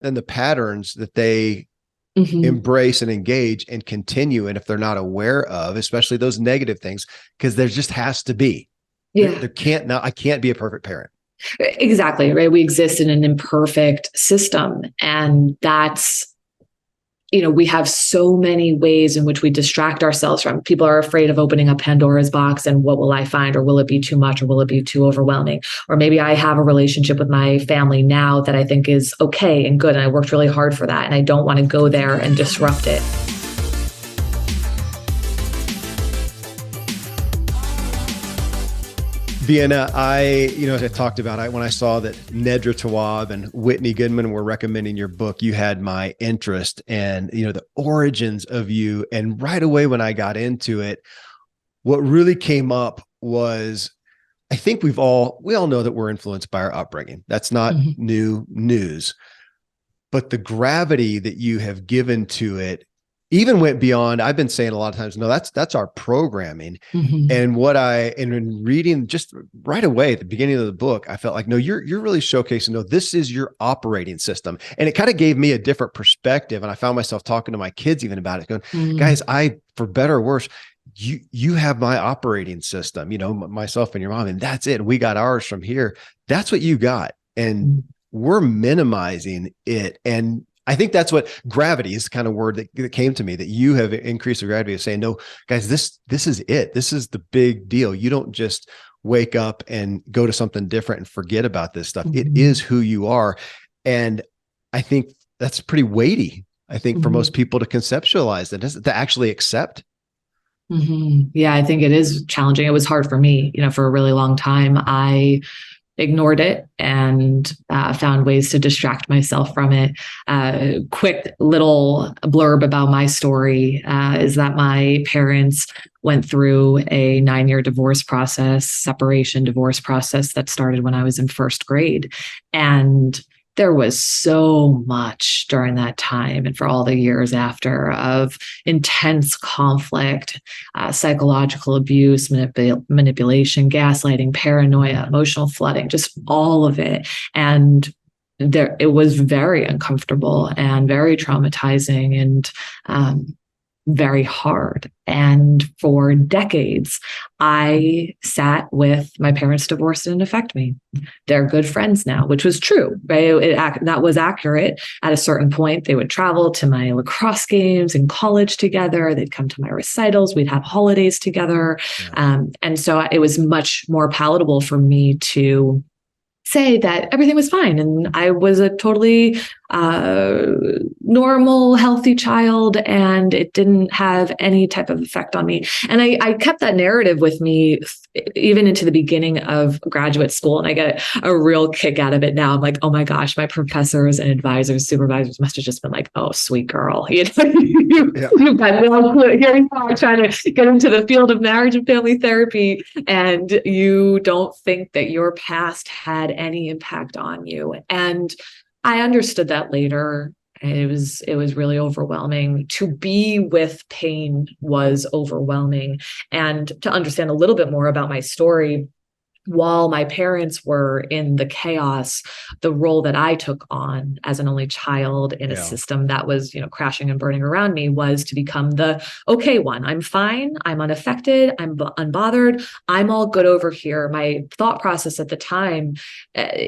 and the patterns that they Mhm. embrace and engage and continue. And if they're not aware of, especially those negative things, because there just has to be, Yeah. I can't be a perfect parent. Exactly, right? We exist in an imperfect system. And that's, we have so many ways in which we distract ourselves from. People are afraid of opening up Pandora's box and what will I find, or will it be too much, or will it be too overwhelming? Or maybe I have a relationship with my family now that I think is okay and good, and I worked really hard for that, and I don't want to go there and disrupt it. Vienna, as I talked about, when I saw that Nedra Tawwab and Whitney Goodman were recommending your book, you had my interest and, the origins of you. And right away when I got into it, what really came up was, I think we all know that we're influenced by our upbringing. That's not new news, but the gravity that you have given to it even went beyond. I've been saying a lot of times, no, that's our programming. And in reading just right away at the beginning of the book, I felt like, no, you're really showcasing, no, this is your operating system. And it kind of gave me a different perspective. And I found myself talking to my kids even about it, going, guys, for better or worse, you have my operating system, myself and your mom, and that's it. We got ours from here. That's what you got. And we're minimizing it. And I think that's what gravity is, the kind of word that came to me, that you have increased the gravity of saying, no, guys, this is it. This is the big deal. You don't just wake up and go to something different and forget about this stuff. It is who you are. And I think that's pretty weighty, I think, for most people to conceptualize that, to actually accept. Yeah, I think it is challenging. It was hard for me, for a really long time. I ignored it and found ways to distract myself from it. Quick little blurb about my story is that my parents went through a 9-year separation divorce process that started when I was in first grade. And there was so much during that time and for all the years after of intense conflict, psychological abuse, manipulation, gaslighting, paranoia, emotional flooding, just all of it. And it was very uncomfortable and very traumatizing and very hard. And for decades, I sat with my parents divorced. Didn't affect me. They're good friends now, which was true, right? That was accurate. At a certain point, they would travel to my lacrosse games in college together. They'd come to my recitals. We'd have holidays together. Yeah. And so it was much more palatable for me to say that everything was fine. And I was a totally normal, healthy child, and it didn't have any type of effect on me. And I kept that narrative with me even into the beginning of graduate school. And I get a real kick out of it now. I'm like, oh my gosh, my professors and advisors, supervisors must have just been like, oh, sweet girl. You've got no clue. Here you are trying to get into the field of marriage and family therapy, and you don't think that your past had any impact on you. And I understood that later. It was really overwhelming. To be with pain was overwhelming. And to understand a little bit more about my story, while my parents were in the chaos, the role that I took on as an only child in a system that was, crashing and burning around me was to become the okay one. I'm fine. I'm unaffected. I'm unbothered. I'm all good over here. My thought process at the time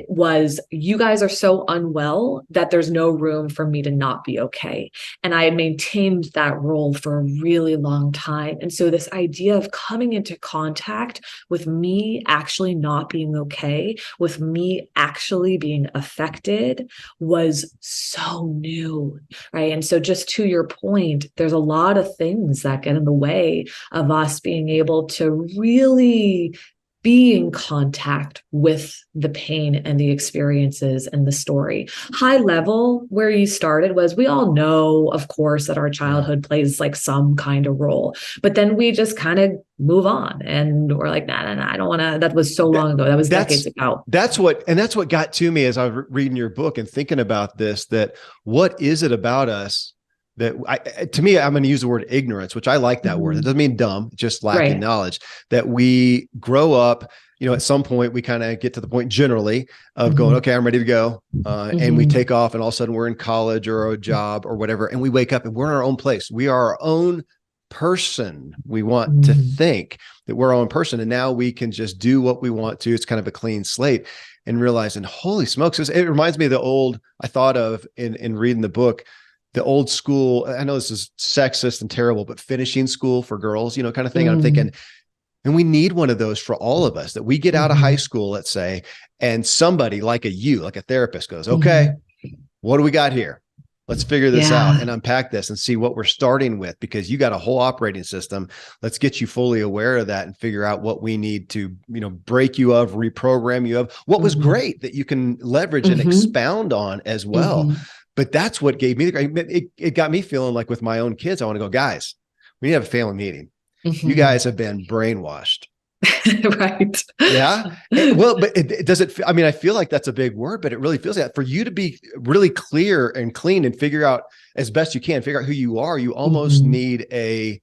was, you guys are so unwell that there's no room for me to not be okay. And I had maintained that role for a really long time. And so this idea of coming into contact with me actually not being okay, with me actually being affected, was so new, right? And so just to your point, there's a lot of things that get in the way of us being able to really be in contact with the pain and the experiences and the story. High level, where you started was, we all know, of course, that our childhood plays like some kind of role, but then we just kind of move on and we're like, nah, I don't want to, that was so long ago. That was decades ago. That's what got to me as I was reading your book and thinking about this, that what is it about us to me, I'm going to use the word ignorance, which I like that word. It doesn't mean dumb, just lacking knowledge, that we grow up, at some point we kind of get to the point generally of going, okay, I'm ready to go. And we take off and all of a sudden we're in college or a job or whatever. And we wake up and we're in our own place. We are our own person. We want to think that we're our own person. And now we can just do what we want to. It's kind of a clean slate, and realizing, holy smokes, it reminds me of the old, I thought of in reading the book, the old school, I know this is sexist and terrible, but finishing school for girls, kind of thing. And I'm thinking, and we need one of those for all of us, that we get out of high school, let's say, and somebody like a therapist goes, okay, what do we got here? Let's figure this out and unpack this and see what we're starting with, because you got a whole operating system. Let's get you fully aware of that and figure out what we need to, break you of, reprogram you of, what was great that you can leverage and expound on as well. But that's what gave me it got me feeling like with my own kids, I want to go, guys, we need to have a family meeting. You guys have been brainwashed. Right. Yeah. Well, but I feel like that's a big word, but it really feels like that. For you to be really clear and clean and figure out as best you can, figure out who you are, you almost need I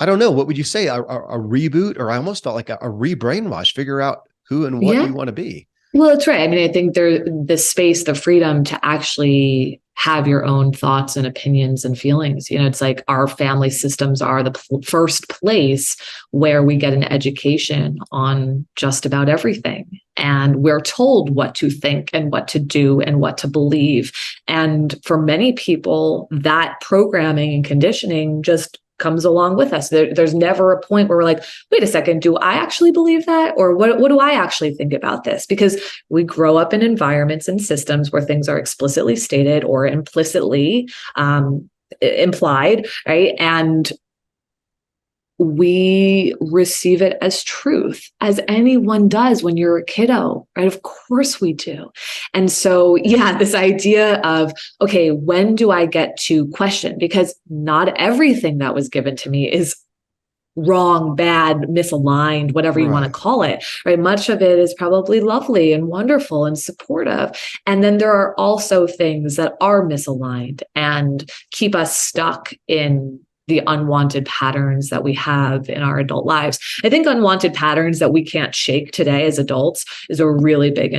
don't know, what would you say? A reboot, or I almost felt like a re-brainwash, figure out who and what you want to be. Well, that's right. I mean, I think there's the space, the freedom to actually have your own thoughts and opinions and feelings. It's like our family systems are the first place where we get an education on just about everything. And we're told what to think and what to do and what to believe. And for many people, that programming and conditioning just comes along with us. There's never a point where we're like, wait a second, do I actually believe that? Or what do I actually think about this? Because we grow up in environments and systems where things are explicitly stated or implicitly implied, right? And we receive it as truth, as anyone does when you're a kiddo, right? Of course we do. And so, this idea of, okay, when do I get to question? Because not everything that was given to me is wrong, bad, misaligned, whatever you want to call it, right? Much of it is probably lovely and wonderful and supportive. And then there are also things that are misaligned and keep us stuck in the unwanted patterns that we have in our adult lives. I think unwanted patterns that we can't shake today as adults is a really big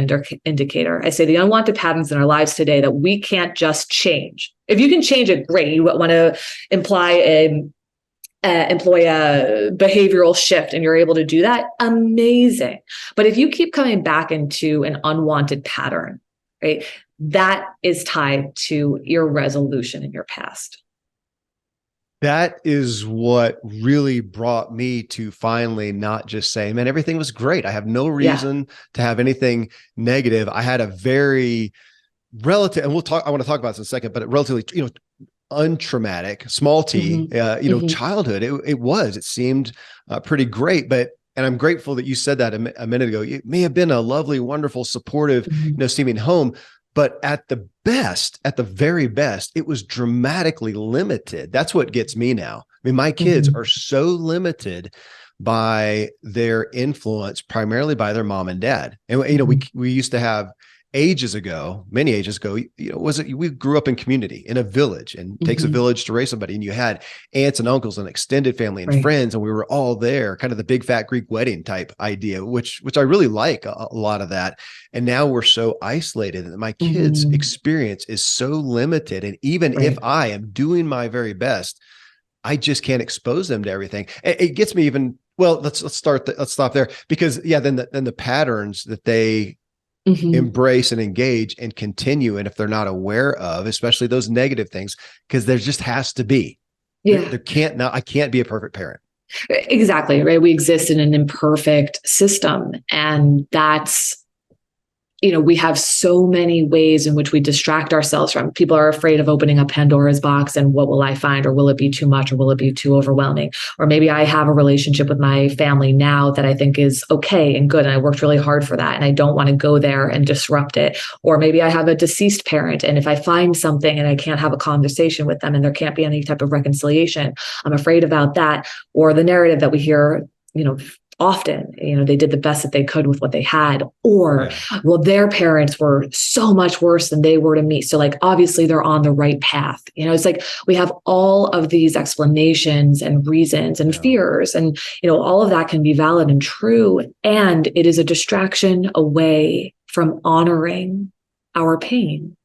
indicator. I say the unwanted patterns in our lives today that we can't just change. If you can change it, great. You want to employ a behavioral shift and you're able to do that, amazing. But if you keep coming back into an unwanted pattern, right, that is tied to your resolution in your past. That is what really brought me to finally not just say, man, everything was great. I have no reason to have anything negative. I had a very relative, and I want to talk about this in a second, but relatively, untraumatic, small t, childhood. It seemed pretty great, and I'm grateful that you said that a minute ago. It may have been a lovely, wonderful, supportive, seeming home, but at the very best, it was dramatically limited. That's what gets me now. I mean, my kids are so limited by their influence, primarily by their mom and dad. And, we used to have many ages ago, we grew up in community, in a village, and it takes a village to raise somebody. And you had aunts and uncles and extended family and friends, and we were all there, kind of the big fat Greek wedding type idea, which I really like a lot of that. And now we're so isolated that my kids' experience is so limited. And even if I am doing my very best, I just can't expose them to everything. It gets me even, well, let's stop there, because then the patterns that they embrace and engage and continue. And if they're not aware of, especially those negative things, because there just has to be, I can't be a perfect parent. Exactly. Right. We exist in an imperfect system, and that's, we have so many ways in which we distract ourselves from. People are afraid of opening up Pandora's box and what will I find, or will it be too much, or will it be too overwhelming? Or maybe I have a relationship with my family now that I think is okay and good, and I worked really hard for that, and I don't want to go there and disrupt it. Or maybe I have a deceased parent, and if I find something and I can't have a conversation with them and there can't be any type of reconciliation, I'm afraid about that. Or the narrative that we hear, often, they did the best that they could with what they had, or, Yeah. well, their parents were so much worse than they were to me. So like, obviously they're on the right path. It's like we have all of these explanations and reasons and fears, and, all of that can be valid and true. And it is a distraction away from honoring our pain.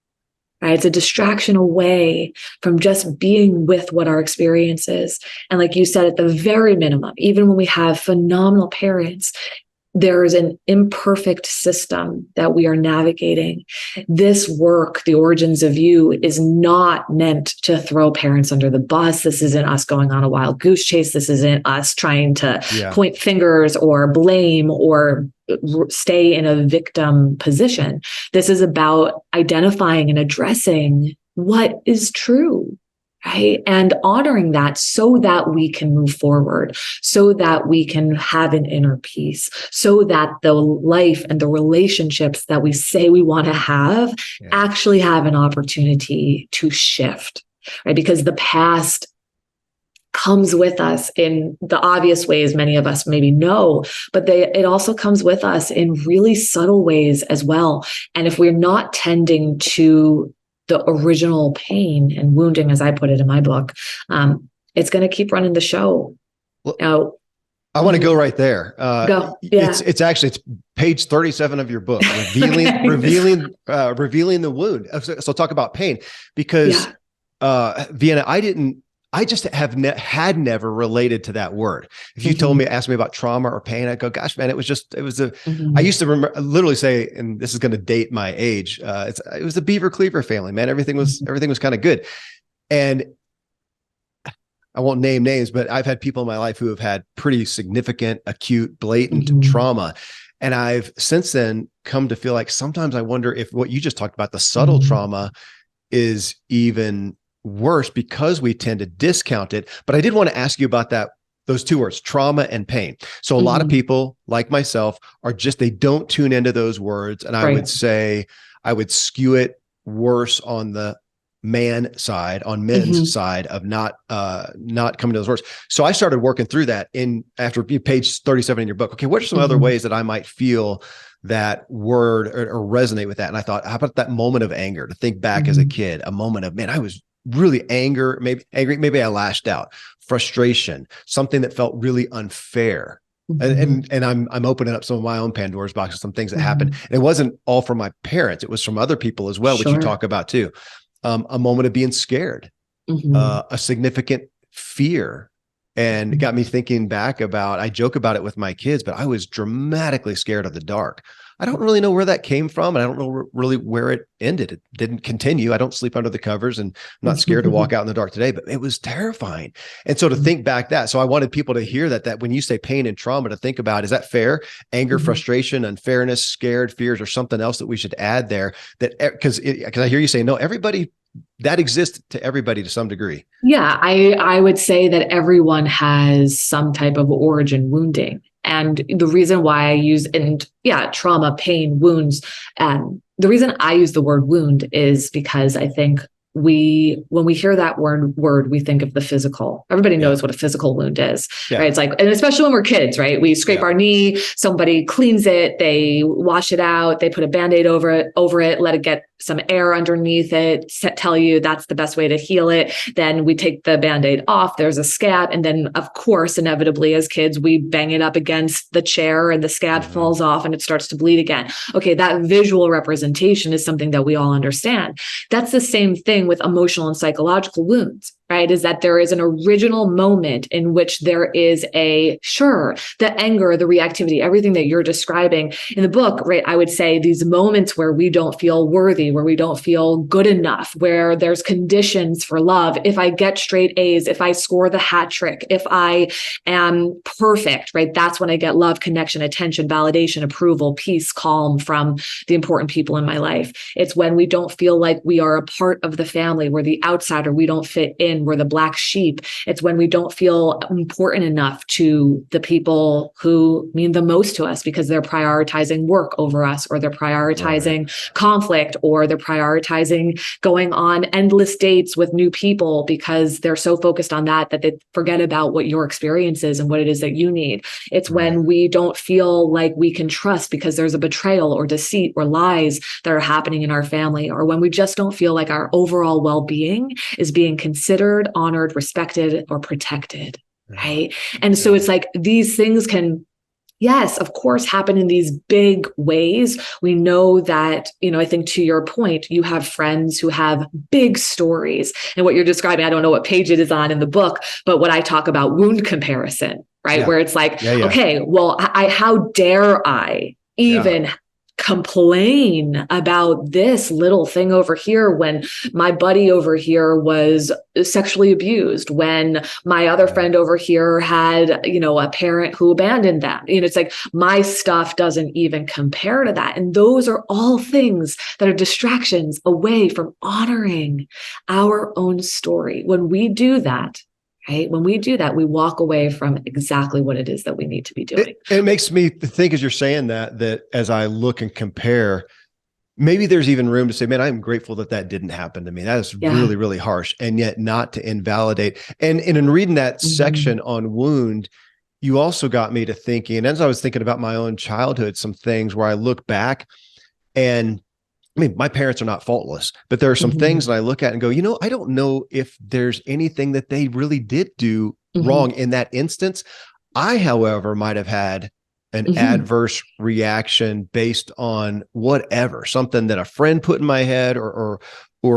Right? It's a distraction away from just being with what our experience is. And like you said, at the very minimum, even when we have phenomenal parents, there is an imperfect system that we are navigating. This work, The Origins of You, is not meant to throw parents under the bus. This isn't us going on a wild goose chase. This isn't us trying to point fingers or blame or stay in a victim position. This is about identifying and addressing what is true. Right? And honoring that so that we can move forward, so that we can have an inner peace, so that the life and the relationships that we say we want to have actually have an opportunity to shift, right? Because the past comes with us in the obvious ways many of us maybe know, but it also comes with us in really subtle ways as well. And if we're not tending to the original pain and wounding, as I put it in my book, it's going to keep running the show. Well, I want to go right there. Go. Yeah. It's page 37 of your book, revealing the wound. So talk about pain, because Vienna, I just had never related to that word. If you asked me about trauma or pain, I'd go, gosh, man, I used to literally say, and this is going to date my age. It was the Beaver Cleaver family, man. Everything was kind of good. And I won't name names, but I've had people in my life who have had pretty significant, acute, blatant trauma. And I've since then come to feel like sometimes I wonder if what you just talked about, the subtle trauma, is even worse because we tend to discount it. But I did want to ask you about those two words, trauma and pain. So a lot of people like myself they don't tune into those words. And I would say I would skew it worse on the man side, on men's side of not coming to those words. So I started working through that after page 37 in your book. Okay, what are some other ways that I might feel that word or resonate with that? And I thought, how about that moment of anger, to think back as a kid, a moment of, man, I was really angry, maybe I lashed out, frustration, something that felt really unfair. And I'm opening up some of my own Pandora's boxes, some things that happened. And it wasn't all from my parents. It was from other people as well, which you talk about too. A moment of being scared, a significant fear. And it got me thinking back I joke about it with my kids, but I was dramatically scared of the dark. I don't really know where that came from. And I don't know really where it ended. It didn't continue. I don't sleep under the covers, and I'm not scared to walk out in the dark today, but it was terrifying. And so to think back so I wanted people to hear that when you say pain and trauma, to think about, is that fair? Anger, frustration, unfairness, scared, fears, or something else that we should add there, because I hear you say, no, everybody, that exists to everybody to some degree. Yeah. I would say that everyone has some type of origin wounding. And the reason why I use, trauma, pain, wounds, the reason I use the word wound is because I think when we hear that word, we think of the physical. Everybody knows what a physical wound is, right? It's like, and especially when we're kids, right? We scrape our knee, somebody cleans it, they wash it out, they put a Band-Aid over it, let it get some air underneath it, tell you that's the best way to heal it. Then we take the Band-Aid off, there's a scab. And then of course, inevitably as kids, we bang it up against the chair and the scab falls off and it starts to bleed again. Okay. That visual representation is something that we all understand. That's the same thing with emotional and psychological wounds, right? Is that there is an original moment in which there is the anger, the reactivity, everything that you're describing in the book, right? I would say these moments where we don't feel worthy, where we don't feel good enough, where there's conditions for love. If I get straight A's, if I score the hat trick, if I am perfect, right? That's when I get love, connection, attention, validation, approval, peace, calm from the important people in my life. It's when we don't feel like we are a part of the family, we're the outsider, we don't fit in, in. We're the black sheep. It's when we don't feel important enough to the people who mean the most to us because they're prioritizing work over us, or they're prioritizing conflict, or they're prioritizing going on endless dates with new people because they're so focused on that they forget about what your experience is and what it is that you need. It's when we don't feel like we can trust because there's a betrayal or deceit or lies that are happening in our family, or when we just don't feel like our overall well-being is being considered, honored, respected, or protected. Right. And so it's like these things can, yes, of course, happen in these big ways. We know that, I think to your point, you have friends who have big stories. And what you're describing, I don't know what page it is on in the book, but what I talk about wound comparison, right? Where it's like, okay, well, how dare I even complain about this little thing over here when my buddy over here was sexually abused, when my other friend over here had, a parent who abandoned them. It's like my stuff doesn't even compare to that. And those are all things that are distractions away from honoring our own story. When we do that, right? When we do that, we walk away from exactly what it is that we need to be doing. It makes me think, as you're saying that as I look and compare, maybe there's even room to say, man, I'm grateful that didn't happen to me. That is really, really harsh. And yet not to invalidate. And in reading that section on wound, you also got me to thinking, and as I was thinking about my own childhood, some things where I look back and my parents are not faultless, but there are some things that I look at and go, I don't know if there's anything that they really did do wrong in that instance. I, however, might have had an adverse reaction based on whatever, something that a friend put in my head or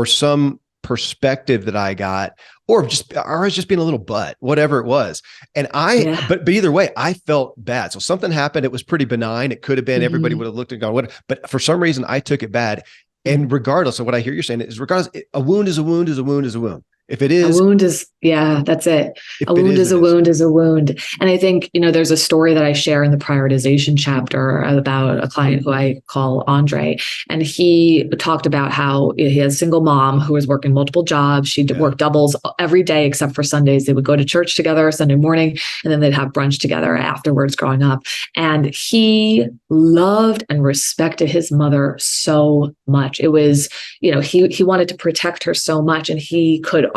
some perspective that I got, or I was just being a little butt, whatever it was. And but either way, I felt bad. So something happened. It was pretty benign. It could have been, everybody would have looked and gone, what? But for some reason I took it bad. And regardless of what I hear you're saying is a wound is a wound is a wound is a wound. If it is, a wound is, that's it. A wound is a wound is a wound. And I think, there's a story that I share in the prioritization chapter about a client who I call Andre. And he talked about how he has a single mom who was working multiple jobs. She'd work doubles every day except for Sundays. They would go to church together Sunday morning, and then they'd have brunch together afterwards growing up. And he loved and respected his mother so much. It was, he wanted to protect her so much, and he could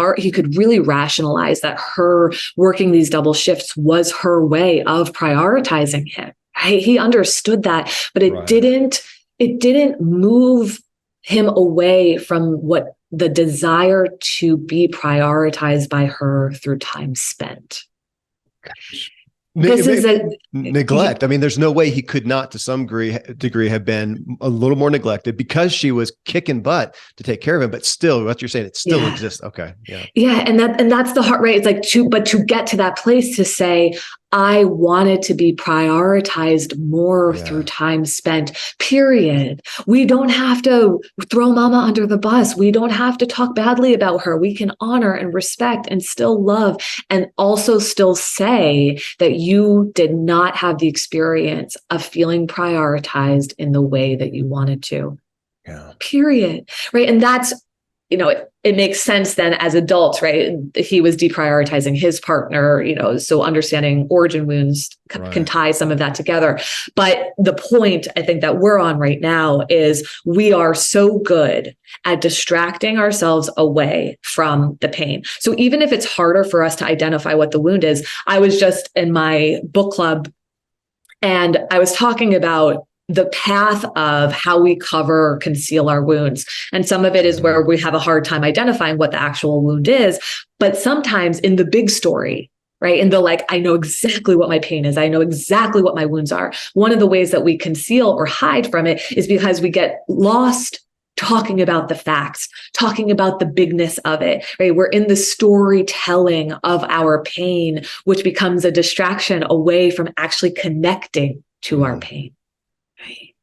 really rationalize that her working these double shifts was her way of prioritizing him. Right? He understood that, but it didn't move him away from what the desire to be prioritized by her through time spent. This is neglect. I mean, there's no way he could not, to some degree, have been a little more neglected because she was kicking butt to take care of him. But still, what you're saying, it still exists. Okay, and that's the heart, right? It's like to get to that place to say, I wanted to be prioritized more through time spent, period. We don't have to throw mama under the bus. We don't have to talk badly about her. We can honor and respect and still love, and also still say that you did not have the experience of feeling prioritized in the way that you wanted to. Period. Right. And that's, it makes sense then as adults, right? He was deprioritizing his partner, so understanding origin wounds can tie some of that together. But the point I think that we're on right now is we are so good at distracting ourselves away from the pain. So even if it's harder for us to identify what the wound is, I was just in my book club and I was talking about the path of how we cover, conceal our wounds. And some of it is where we have a hard time identifying what the actual wound is. But sometimes in the big story, right? And I know exactly what my pain is. I know exactly what my wounds are. One of the ways that we conceal or hide from it is because we get lost talking about the facts, talking about the bigness of it, right? We're in the storytelling of our pain, which becomes a distraction away from actually connecting to our pain.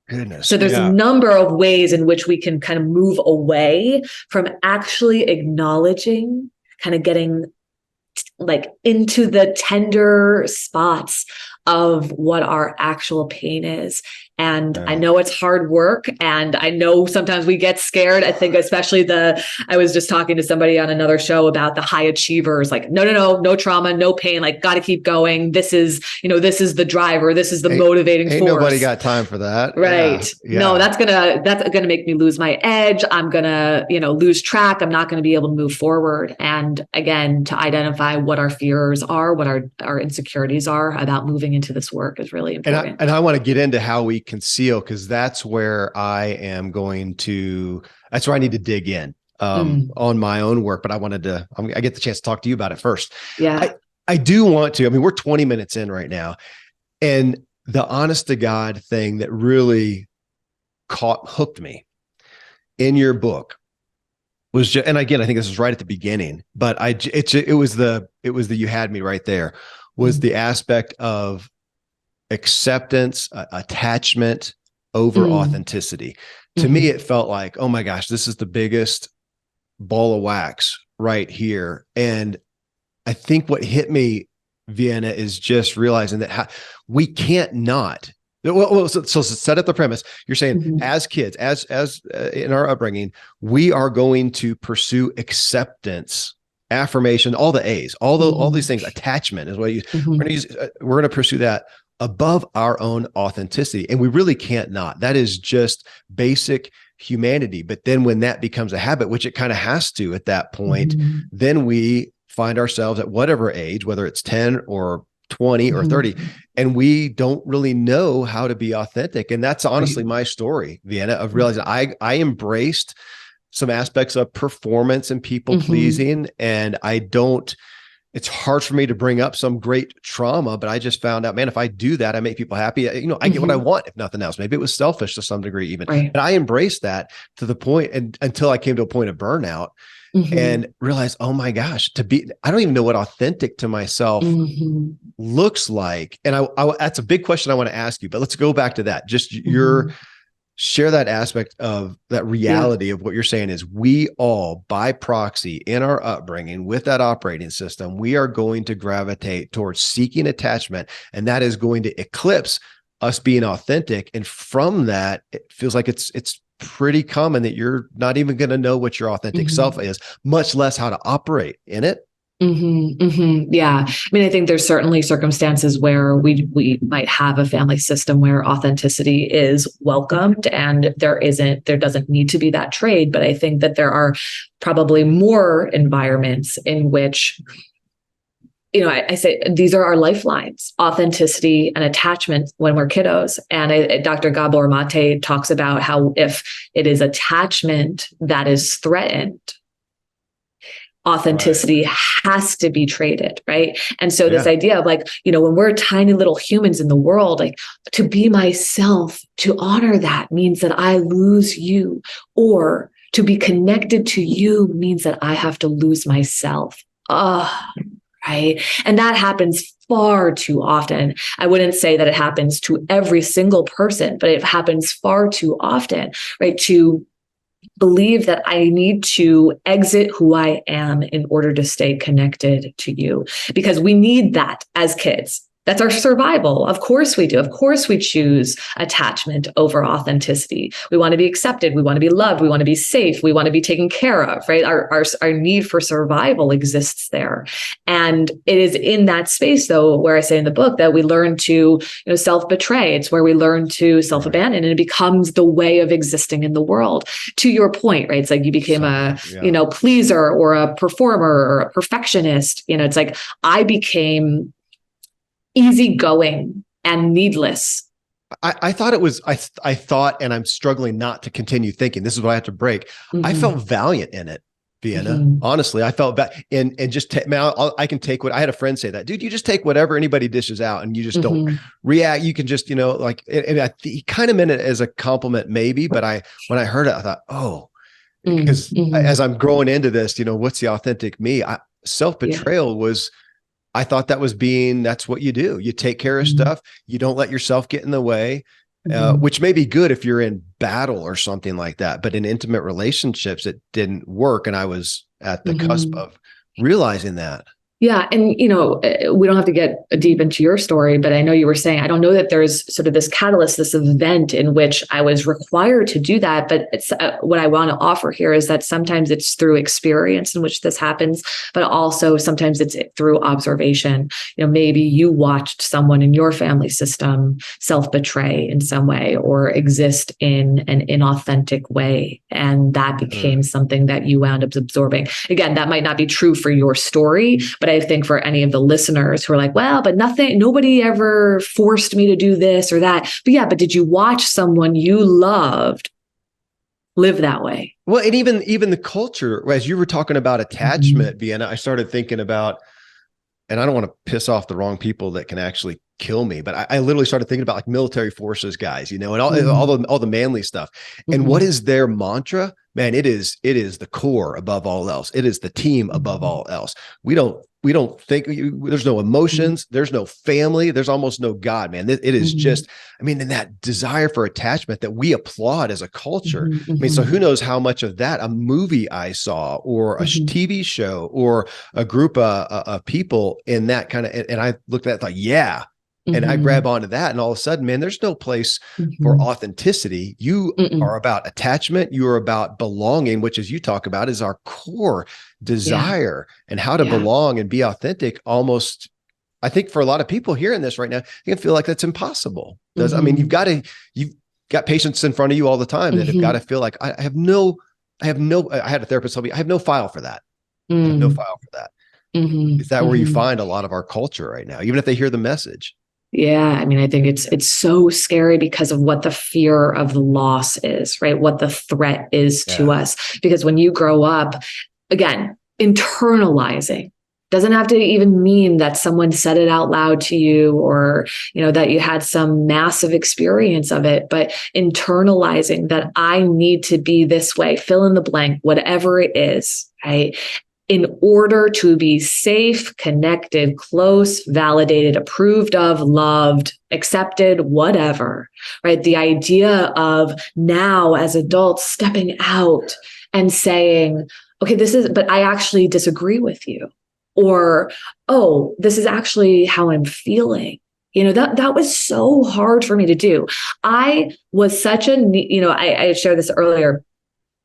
Goodness. So there's a number of ways in which we can kind of move away from actually acknowledging, kind of getting into the tender spots of what our actual pain is, And I know it's hard work. And I know sometimes we get scared. I think especially I was just talking to somebody on another show about the high achievers, like, no trauma, no pain, like got to keep going. This is the driver. This is the motivating force. Ain't nobody got time for that. Right. Yeah. No, that's gonna make me lose my edge. I'm gonna, lose track. I'm not going to be able to move forward. And again, to identify what our fears are, what our insecurities are about moving into this work is really important. And I want to get into how we conceal, because that's where I need to dig in on my own work. But I get the chance to talk to you about it first. Yeah. I do want to, we're 20 minutes in right now. And the honest to God thing that really hooked me in your book was just, and again, I think this was right at the beginning, but it was the you had me right there, was the aspect of acceptance, attachment over authenticity. To me, it felt like, oh my gosh, this is the biggest ball of wax right here. And I think what hit me, Vienna, is just realizing that we can't not. So set up the premise. You're saying as kids, as in our upbringing, we are going to pursue acceptance, affirmation, all the A's, all these things. Attachment is what we're going to pursue that above our own authenticity, and we really can't not. That is just basic humanity. But then when that becomes a habit, which it kind of has to at that point, then we find ourselves at whatever age, whether it's 10 or 20 or 30, and we don't really know how to be authentic. And that's honestly my story, Vienna, of realizing I embraced some aspects of performance and people pleasing. And it's hard for me to bring up some great trauma, but I just found out, man, if I do that, I make people happy. I get what I want, if nothing else. Maybe it was selfish to some degree even. And I embraced that to the point, and until I came to a point of burnout. And realized, oh my gosh, I don't even know what authentic to myself looks like. And that's a big question I want to ask you, but let's go back to that. Just share that aspect of that reality of what you're saying is we all, by proxy in our upbringing with that operating system, we are going to gravitate towards seeking attachment. And that is going to eclipse us being authentic. And from that, it feels like it's pretty common that you're not even going to know what your authentic self is, much less how to operate in it. Yeah. I think there's certainly circumstances where we might have a family system where authenticity is welcomed and there doesn't need to be that trade. But I think that there are probably more environments in which I say these are our lifelines, authenticity and attachment when we're kiddos. And Dr. Gabor Mate talks about how if it is attachment that is threatened, authenticity has to be traded, right? And so this idea of when we're tiny little humans in the world, to be myself, to honor that means that I lose you, or to be connected to you means that I have to lose myself. Right. And that happens far too often. I wouldn't say that it happens to every single person, but it happens far too often, right? To believe that I need to exit who I am in order to stay connected to you, because we need that as kids. That's our survival. Of course we do. Of course we choose attachment over authenticity. We want to be accepted. We want to be loved. We want to be safe. We want to be taken care of, right? Our need for survival exists there. And it is in that space, though, where I say in the book that we learn to self-betray. It's where we learn to self-abandon, and it becomes the way of existing in the world. To your point, right? It's like you became a pleaser or a performer or a perfectionist. It's like I became easygoing and needless. I thought it was, I thought, and I'm struggling not to continue thinking, this is what I have to break. I felt valiant in it, Vienna. Honestly, I felt and just I can take what I had a friend say that, dude, you just take whatever anybody dishes out and you just don't react. You can just, he kind of meant it as a compliment maybe, but when I heard it, I thought, because as I'm growing into this, what's the authentic me? Self-betrayal was, I thought that's what you do. You take care of stuff. You don't let yourself get in the way, which may be good if you're in battle or something like that. But in intimate relationships, it didn't work. And I was at the cusp of realizing that. Yeah. And, we don't have to get deep into your story, but I know you were saying, I don't know that there's sort of this catalyst, this event in which I was required to do that. But it's what I want to offer here is that sometimes it's through experience in which this happens, but also sometimes it's through observation. Maybe you watched someone in your family system self-betray in some way or exist in an inauthentic way. And that became something that you wound up absorbing. Again, that might not be true for your story, but I think for any of the listeners who are like, well, but nobody ever forced me to do this or that. But did you watch someone you loved live that way? Well, and even the culture, as you were talking about attachment, Vienna, I started thinking about, and I don't want to piss off the wrong people that can actually kill me, but I literally started thinking about like military forces guys, and all the manly stuff. And what is their mantra? Man, it is the core above all else. It is the team above all else. We don't think there's no emotions. There's no family. There's almost no God, man. It is just, and that desire for attachment that we applaud as a culture. So who knows how much of that a movie I saw or a TV show or a group of people in that kind of, and I looked at it, thought, yeah. And I grab onto that, and all of a sudden, man, there's no place for authenticity. You are about attachment. You are about belonging, which, as you talk about, is our core desire and how to belong and be authentic. Almost, I think, for a lot of people hearing this right now, you can feel like that's impossible. You've got patients in front of you all the time that have got to feel like I had a therapist tell me, I have no file for that. I have no file for that. Is that where you find a lot of our culture right now, even if they hear the message? Yeah. I think it's so scary because of what the fear of loss is, right? What the threat is to us. Because when you grow up, again, internalizing doesn't have to even mean that someone said it out loud to you or, that you had some massive experience of it, but internalizing that I need to be this way, fill in the blank, whatever it is, right? In order to be safe, connected, close, validated, approved of, loved, accepted, whatever, right? The idea of now as adults stepping out and saying, okay, but I actually disagree with you. Or, oh, this is actually how I'm feeling. That was so hard for me to do. I was such I shared this earlier.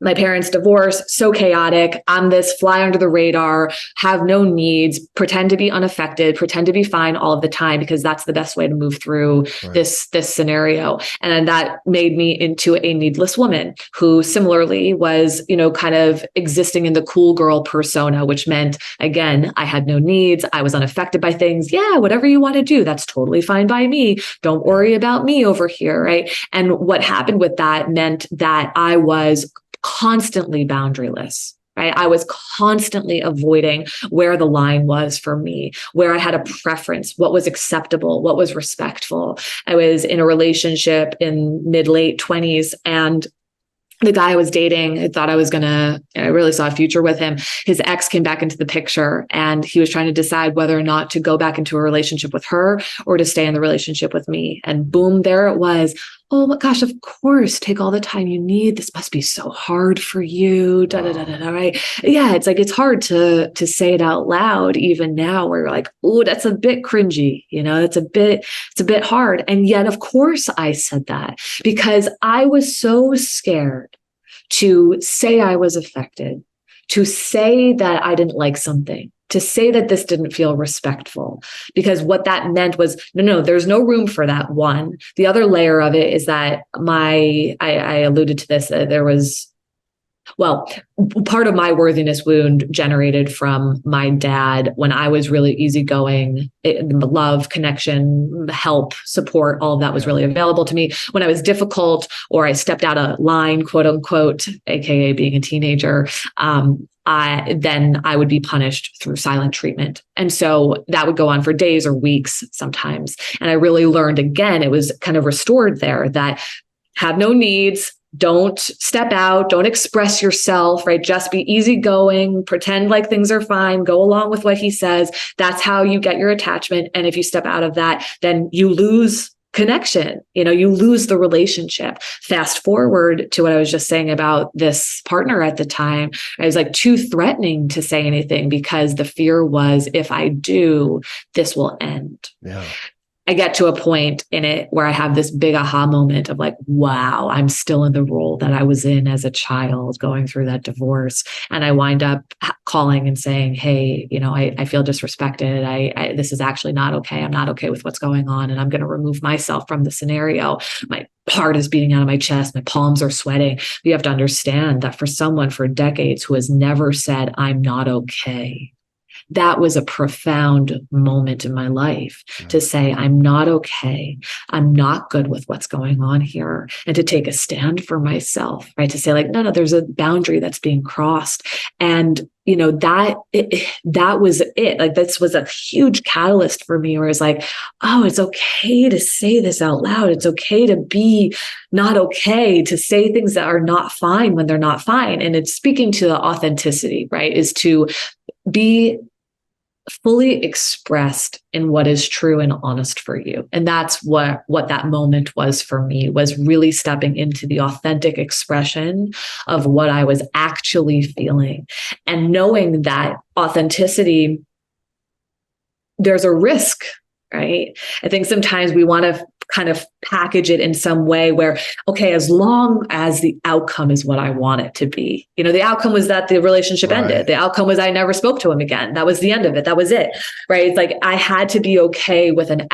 My parents' divorce, so chaotic. I'm this fly under the radar, have no needs, pretend to be unaffected, pretend to be fine all of the time, because that's the best way to move through this scenario. And that made me into a needless woman who similarly was, kind of existing in the cool girl persona, which meant, again, I had no needs. I was unaffected by things. Yeah, whatever you want to do, that's totally fine by me. Don't worry about me over here, right? And what happened with that meant that I was constantly boundaryless, right? I was constantly avoiding where the line was for me, where I had a preference, what was acceptable, what was respectful. I was in a relationship in mid-late 20s, and the guy I was dating, I thought I really saw a future with him. His ex came back into the picture, and he was trying to decide whether or not to go back into a relationship with her or to stay in the relationship with me. And boom, there it was. Oh my gosh, of course, take all the time you need. This must be so hard for you. Right? Yeah, it's like, it's hard to say it out loud even now, where you're like, oh, that's a bit cringy. It's a bit hard. And yet, of course, I said that because I was so scared to say I was affected, to say that I didn't like something, to say that this didn't feel respectful, because what that meant was, no, there's no room for that. One, the other layer of it is that I alluded to this, there was, part of my worthiness wound generated from my dad when I was really easygoing, love, connection, help, support, all of that was really available to me. When I was difficult or I stepped out of line, quote unquote, AKA being a teenager, then I would be punished through silent treatment. And so that would go on for days or weeks sometimes. And I really learned, again, it was kind of restored there, that have no needs, don't step out, don't express yourself, right? Just be easygoing, pretend like things are fine, go along with what he says. That's how you get your attachment. And if you step out of that, then you lose connection. You lose the relationship. Fast forward to what I was just saying about this partner at the time. I was like too threatening to say anything because the fear was, if I do, this will end. Yeah. I get to a point in it where I have this big aha moment of like, wow, I'm still in the role that I was in as a child going through that divorce. And I wind up calling and saying, hey, I feel disrespected. This is actually not okay. I'm not okay with what's going on. And I'm going to remove myself from the scenario. My heart is beating out of my chest. My palms are sweating. You have to understand that for someone for decades who has never said, I'm not okay, that was a profound moment in my life to say, I'm not okay. I'm not good with what's going on here. And to take a stand for myself, right? To say like, no, there's a boundary that's being crossed. And, that was it. Like, this was a huge catalyst for me where it's like, oh, it's okay to say this out loud. It's okay to be not okay, to say things that are not fine when they're not fine. And it's speaking to the authenticity, right? Is to be fully expressed in what is true and honest for you. And that's what that moment was for me, was really stepping into the authentic expression of what I was actually feeling, and knowing that authenticity, there's a risk, right? I think sometimes we want to kind of package it in some way where, okay, as long as the outcome is what I want it to be. The outcome was that the relationship ended. The outcome was I never spoke to him again. That was the end of it. That was it, right? It's like I had to be okay with an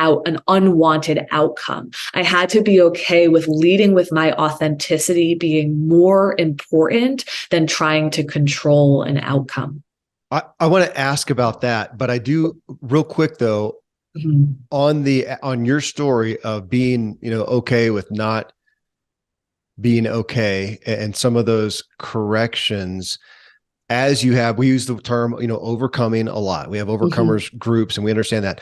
unwanted outcome. I had to be okay with leading with my authenticity being more important than trying to control an outcome. I want to ask about that, but I do real quick though. Mm-hmm. On your story of being, okay with not being okay, and some of those corrections, as we use the term, overcoming a lot. We have overcomers groups, and we understand that.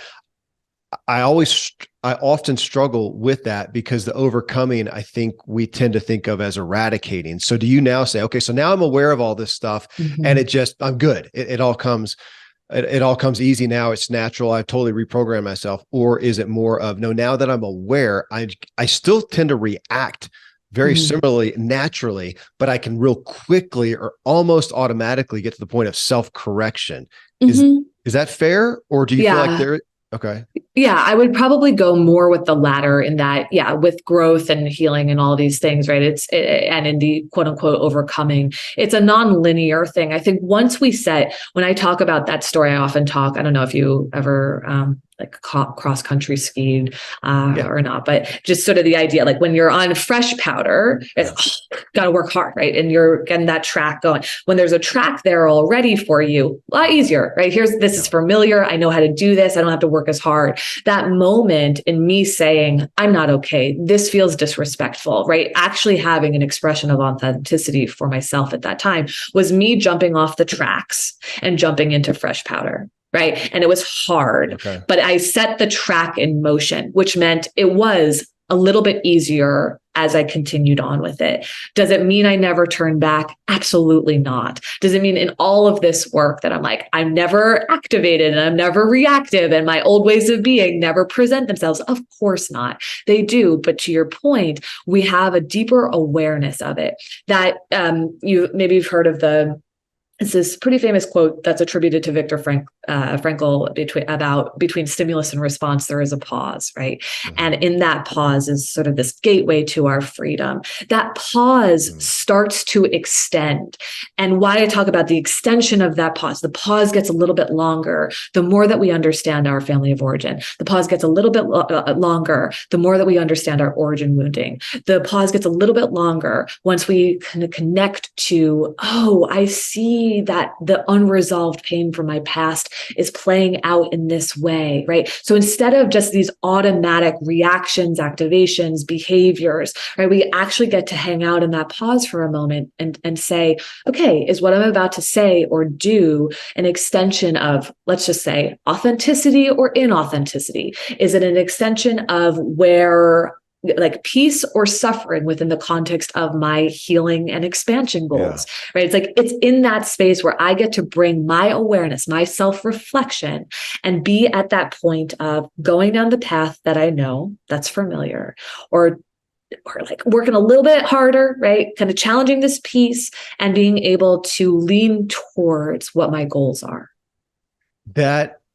I often struggle with that because the overcoming, I think we tend to think of as eradicating. So do you now say, okay, so now I'm aware of all this stuff and I'm good. It all comes easy now. It's natural. I totally reprogrammed myself. Or is it more of, no, now that I'm aware, I still tend to react very similarly, naturally, but I can real quickly or almost automatically get to the point of self-correction. Is that fair? Or do you feel like okay. Yeah, I would probably go more with the latter in that, with growth and healing and all these things, right? And in the quote unquote overcoming, it's a non-linear thing. I think once when I talk about that story, I often talk, I don't know if you ever, cross country skied or not, but just sort of the idea, like when you're on fresh powder, it's got to work hard, right? And you're getting that track going. When there's a track there already for you, a lot easier, right? This is familiar. I know how to do this. I don't have to work as hard. That moment in me saying, I'm not okay, this feels disrespectful, right? Actually having an expression of authenticity for myself at that time was me jumping off the tracks and jumping into fresh powder. Right. And it was hard, but I set the track in motion, which meant it was a little bit easier as I continued on with it. Does it mean I never turn back? Absolutely not. Does it mean in all of this work that I'm never activated and I'm never reactive and my old ways of being never present themselves? Of course not. They do. But to your point, we have a deeper awareness of it that you've heard of it's this pretty famous quote that's attributed to Viktor Frankl between stimulus and response, there is a pause, right? And in that pause is sort of this gateway to our freedom. That pause starts to extend. And why I talk about the extension of that pause, the pause gets a little bit longer the more that we understand our family of origin. The pause gets a little bit longer the more that we understand our origin wounding. The pause gets a little bit longer once we kind of connect to, I see that the unresolved pain from my past is playing out in this way, right? So instead of just these automatic reactions, activations, behaviors, right, we actually get to hang out in that pause for a moment and say, okay, is what I'm about to say or do an extension of, let's just say, authenticity or inauthenticity? Is it an extension of where like peace or suffering within the context of my healing and expansion goals, right? It's like, it's in that space where I get to bring my awareness, my self-reflection, and be at that point of going down the path that I know that's familiar, or like working a little bit harder, right? Kind of challenging this piece and being able to lean towards what my goals are.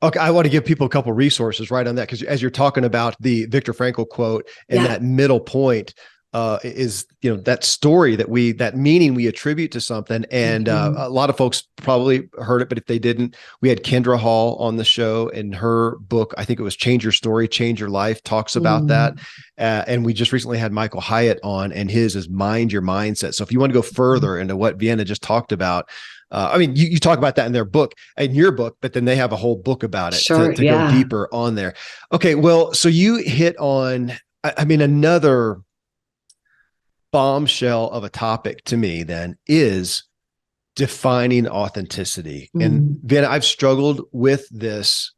Okay, I want to give people a couple of resources right on that, because as you're talking about the Viktor Frankl quote and that middle point is, that story that meaning we attribute to something. And a lot of folks probably heard it, but if they didn't, we had Kendra Hall on the show, and her book, I think it was Change Your Story, Change Your Life, talks about that. And we just recently had Michael Hyatt on, and his is Mind Your Mindset. So if you want to go further into what Vienna just talked about, you talk about that in their book, in your book, but then they have a whole book about it to go deeper on there. Okay. Well, so you hit on, another bombshell of a topic to me then is defining authenticity. And Vienna, I struggle with this.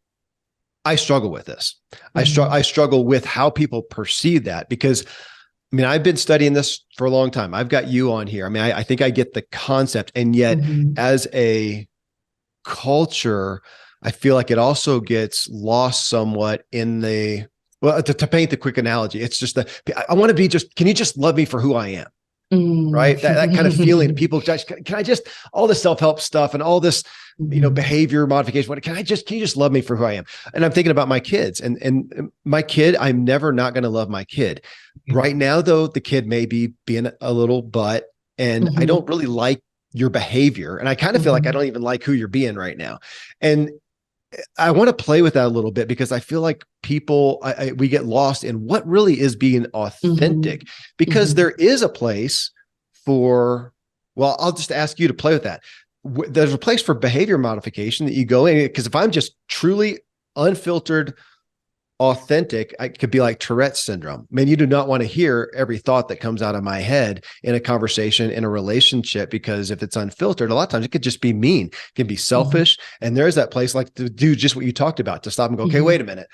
I struggle with how people perceive that, because I've been studying this for a long time. I've got you on here. I think I get the concept. And yet as a culture, I feel like it also gets lost somewhat in to paint the quick analogy. It's just I want to be can you just love me for who I am? Right. That kind of feeling. People can I just, all this self-help stuff and all this, behavior modification. Can you just love me for who I am? And I'm thinking about my kids and my kid, I'm never not going to love my kid. Right now, though, the kid may be being a little butt, and I don't really like your behavior. And I kind of feel like I don't even like who you're being right now. And I want to play with that a little bit, because I feel like people, we get lost in what really is being authentic, because there is a place for, well, I'll just ask you to play with that. There's a place for behavior modification that you go in, because if I'm just truly unfiltered, authentic, I could be like Tourette's syndrome. Man, you do not want to hear every thought that comes out of my head in a conversation, in a relationship, because if it's unfiltered, a lot of times it could just be mean, it can be selfish. And there's that place like to do just what you talked about, to stop and go, okay, wait a minute,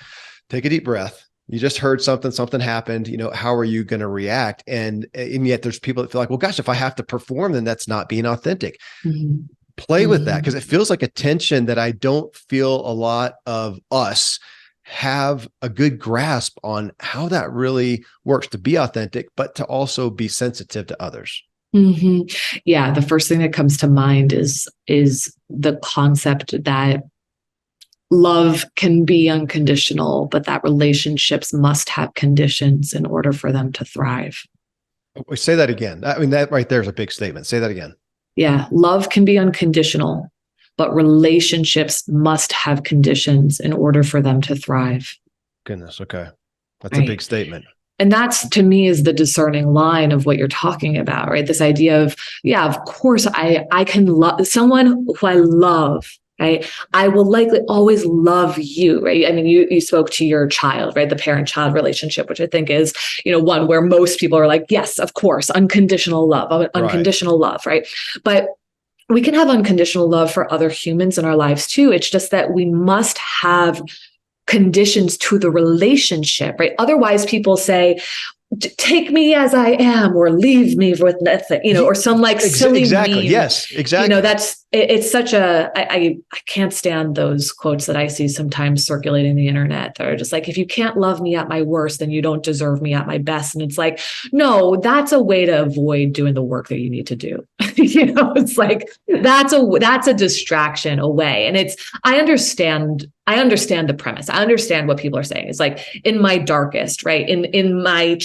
take a deep breath. You just heard something happened, how are you going to react? And yet there's people that feel like, well, gosh, if I have to perform, then that's not being authentic. Play with that, because it feels like a tension that I don't feel a lot of us have a good grasp on how that really works to be authentic, but to also be sensitive to others. Yeah. The first thing that comes to mind is the concept that love can be unconditional, but that relationships must have conditions in order for them to thrive. Say that again. That right there is a big statement. Say that again. Yeah. Love can be unconditional, but relationships must have conditions in order for them to thrive. Goodness. Okay. That's a big statement. And that's, to me, is the discerning line of what you're talking about, right? This idea of, of course, I can love someone who I love, right? I will likely always love you, right? You spoke to your child, right? The parent-child relationship, which I think is, one where most people are like, yes, of course, unconditional love, unconditional love, right? But we can have unconditional love for other humans in our lives too. It's just that we must have conditions to the relationship, right? Otherwise, people say, take me as I am, or leave me with nothing, or some like silly meme. Yes, exactly. It's such I can't stand those quotes that I see sometimes circulating the internet. They're just like, if you can't love me at my worst, then you don't deserve me at my best. And it's like, no, that's a way to avoid doing the work that you need to do. It's like, that's a distraction away. And I understand the premise. I understand what people are saying. It's like, in my darkest, right? In my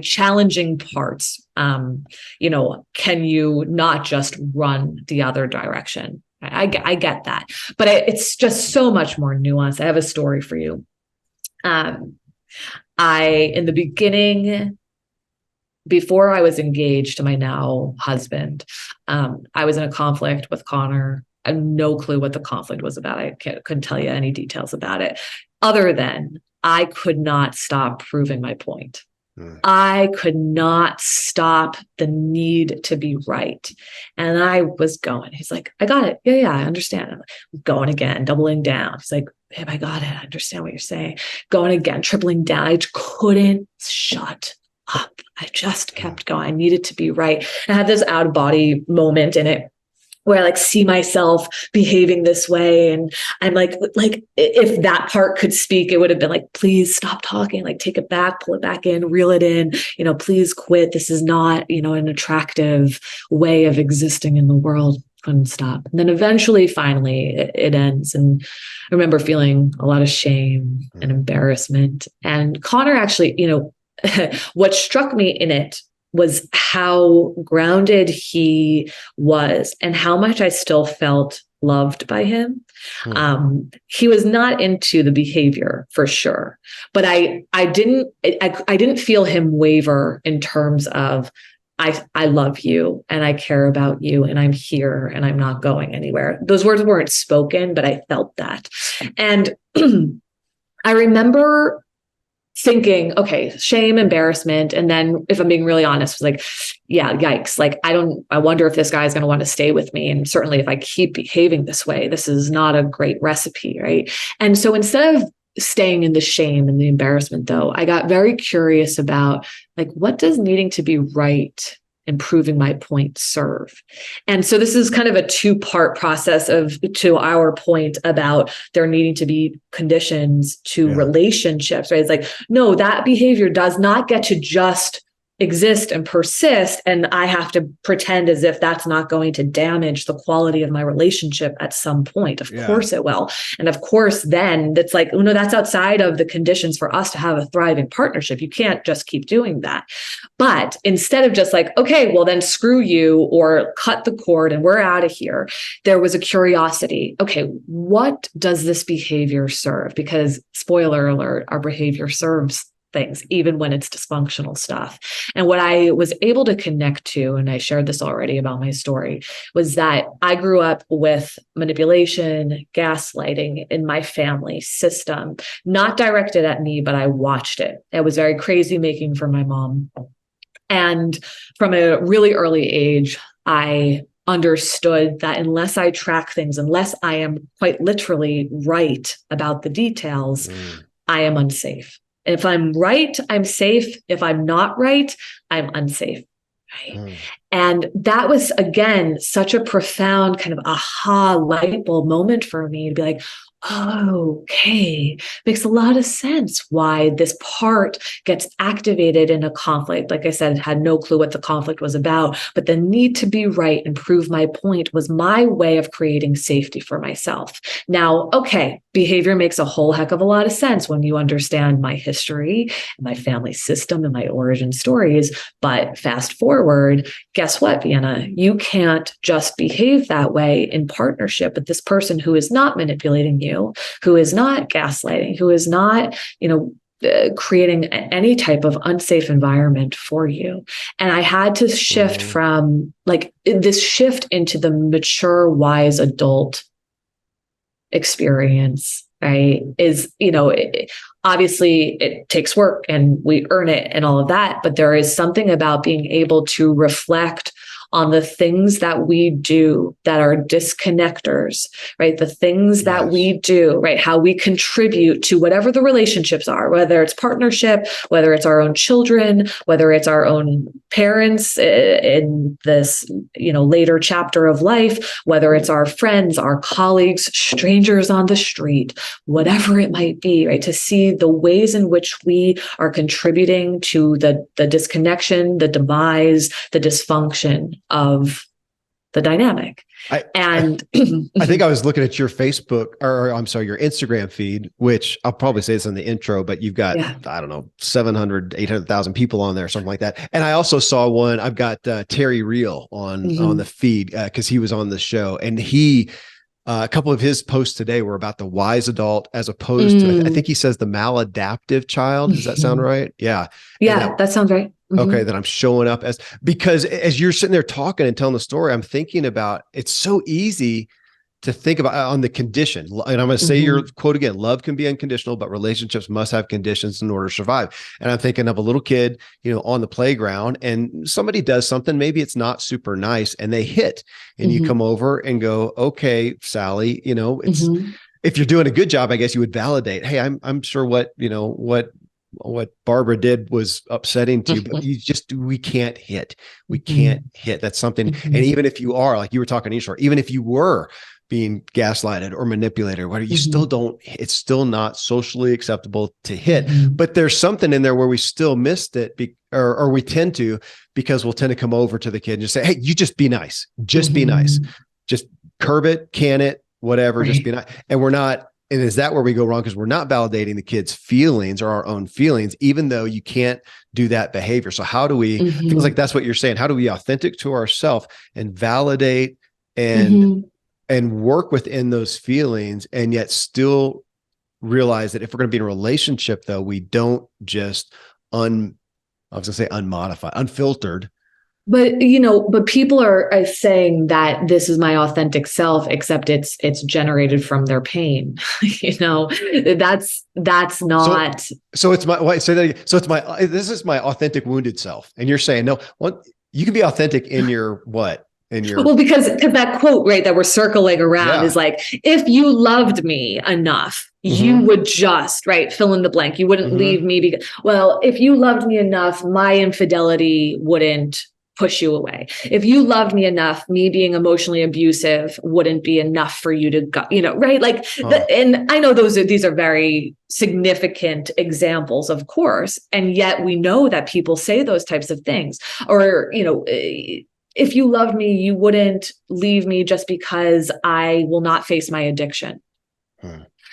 challenging parts, can you not just run the other direction? I get that, but it's just so much more nuanced. I have a story for you. In the beginning, before I was engaged to my now husband, I was in a conflict with Connor. I have no clue what the conflict was about. I couldn't tell you any details about it, other than I could not stop proving my point. I could not stop the need to be right. And I was going. He's like, I got it. Yeah, I understand. I'm going again, doubling down. He's like, babe, I got it. I understand what you're saying. Going again, tripling down. I couldn't shut up. I just kept going. I needed to be right. I had this out of body moment in it where I like see myself behaving this way. And I'm like if that part could speak, it would have been like, please stop talking, like take it back, pull it back in, reel it in, please quit. This is not, an attractive way of existing in the world. Couldn't stop. And then eventually, finally, it ends. And I remember feeling a lot of shame and embarrassment. And Connor actually, what struck me in it was how grounded he was and how much I still felt loved by him. He was not into the behavior for sure, but I didn't feel him waver in terms of, I love you and I care about you and I'm here and I'm not going anywhere. Those words weren't spoken, but I felt that. And I remember thinking, okay, shame, embarrassment. And then if I'm being really honest, was like, yeah, yikes. Like, I wonder if this guy's going to want to stay with me. And certainly if I keep behaving this way, this is not a great recipe. Right. And so instead of staying in the shame and the embarrassment, though, I got very curious about like, what does needing to be right and proving my point serve? And so this is kind of a two-part process to our point about there needing to be conditions to relationships, right? It's like, no, that behavior does not get to just exist and persist. And I have to pretend as if that's not going to damage the quality of my relationship at some point. Of course it will. And of course, then that's like, no, that's outside of the conditions for us to have a thriving partnership. You can't just keep doing that. But instead of just like, okay, well then screw you or cut the cord and we're out of here, there was a curiosity. Okay, what does this behavior serve? Because spoiler alert, our behavior serves things, even when it's dysfunctional stuff. And what I was able to connect to, and I shared this already about my story, was that I grew up with manipulation, gaslighting in my family system, not directed at me, but I watched it. It was very crazy making for my mom. And from a really early age, I understood that unless I track things, unless I am quite literally right about the details, I am unsafe. If I'm right, I'm safe. If I'm not right, I'm unsafe. Right. And that was, again, such a profound kind of aha light bulb moment for me to be like, oh, okay, makes a lot of sense why this part gets activated in a conflict. Like I said, had no clue what the conflict was about, but the need to be right and prove my point was my way of creating safety for myself. Now, okay, behavior makes a whole heck of a lot of sense when you understand my history, my family system, and my origin stories. But fast forward, guess what, Vienna? You can't just behave that way in partnership with this person who is not manipulating you, who is not gaslighting, who is not, creating any type of unsafe environment for you. And I had to shift from like this shift into the mature, wise adult experience, right? Is, obviously it takes work and we earn it and all of that, but there is something about being able to reflect on the things that we do that are disconnectors, right? The things that we do, right? How we contribute to whatever the relationships are, whether it's partnership, whether it's our own children, whether it's our own parents in this, later chapter of life, whether it's our friends, our colleagues, strangers on the street, whatever it might be, right? To see the ways in which we are contributing to the disconnection, the demise, the dysfunction of the dynamic. I think I was looking at your Facebook, or I'm sorry, your Instagram feed, which I'll probably say this in the intro, but you've got, I don't know, 700, 800,000 people on there, something like that. And I also saw one, I've got Terry Real on the feed because he was on the show, and a couple of his posts today were about the wise adult as opposed to, I think he says the maladaptive child. Does that sound right? Yeah. Yeah, that sounds right. Okay, that I'm showing up because as you're sitting there talking and telling the story, I'm thinking about, it's so easy to think about on the condition. And I'm going to say your quote again, love can be unconditional, but relationships must have conditions in order to survive. And I'm thinking of a little kid, on the playground, and somebody does something, maybe it's not super nice, and they hit, and you come over and go, okay, Sally, it's, if you're doing a good job, I guess you would validate, hey, I'm sure what what Barbara did was upsetting to you, but we can't hit. We can't hit. That's something. And even if you are, like you were talking to Ishtar, even if you were being gaslighted or manipulated, whatever, you still don't, it's still not socially acceptable to hit. But there's something in there where we still missed it, or we tend to, because we'll tend to come over to the kid and just say, hey, you just be nice. Just be nice. Just curb it, can it, whatever, just be nice. And we're not. And is that where we go wrong? Because we're not validating the kid's feelings or our own feelings, even though you can't do that behavior. So how do we, feels like that's what you're saying. How do we authentic to ourselves and validate and work within those feelings, and yet still realize that if we're going to be in a relationship, though, we don't just unmodified, unfiltered. But, but people are saying that this is my authentic self, except it's generated from their pain. That's not. So it's my, say that again. So this is my authentic wounded self. And you're saying, no, you can be authentic in your what? Well, because that quote, right, that we're circling around is like, if you loved me enough, you would just, right, fill in the blank. You wouldn't leave me if you loved me enough, my infidelity wouldn't push you away. If you loved me enough, me being emotionally abusive wouldn't be enough for you to go, right? Like, and I know these are very significant examples, of course. And yet we know that people say those types of things, or, if you loved me, you wouldn't leave me just because I will not face my addiction.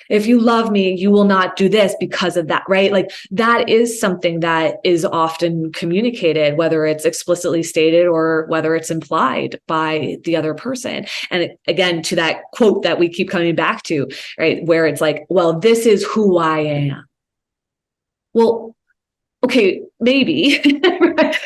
If you love me, you will not do this because of that, right? Like, that is something that is often communicated, whether it's explicitly stated or whether it's implied by the other person. And again, to that quote that we keep coming back to, right, where it's like, well, this is who I am. Well, okay, maybe,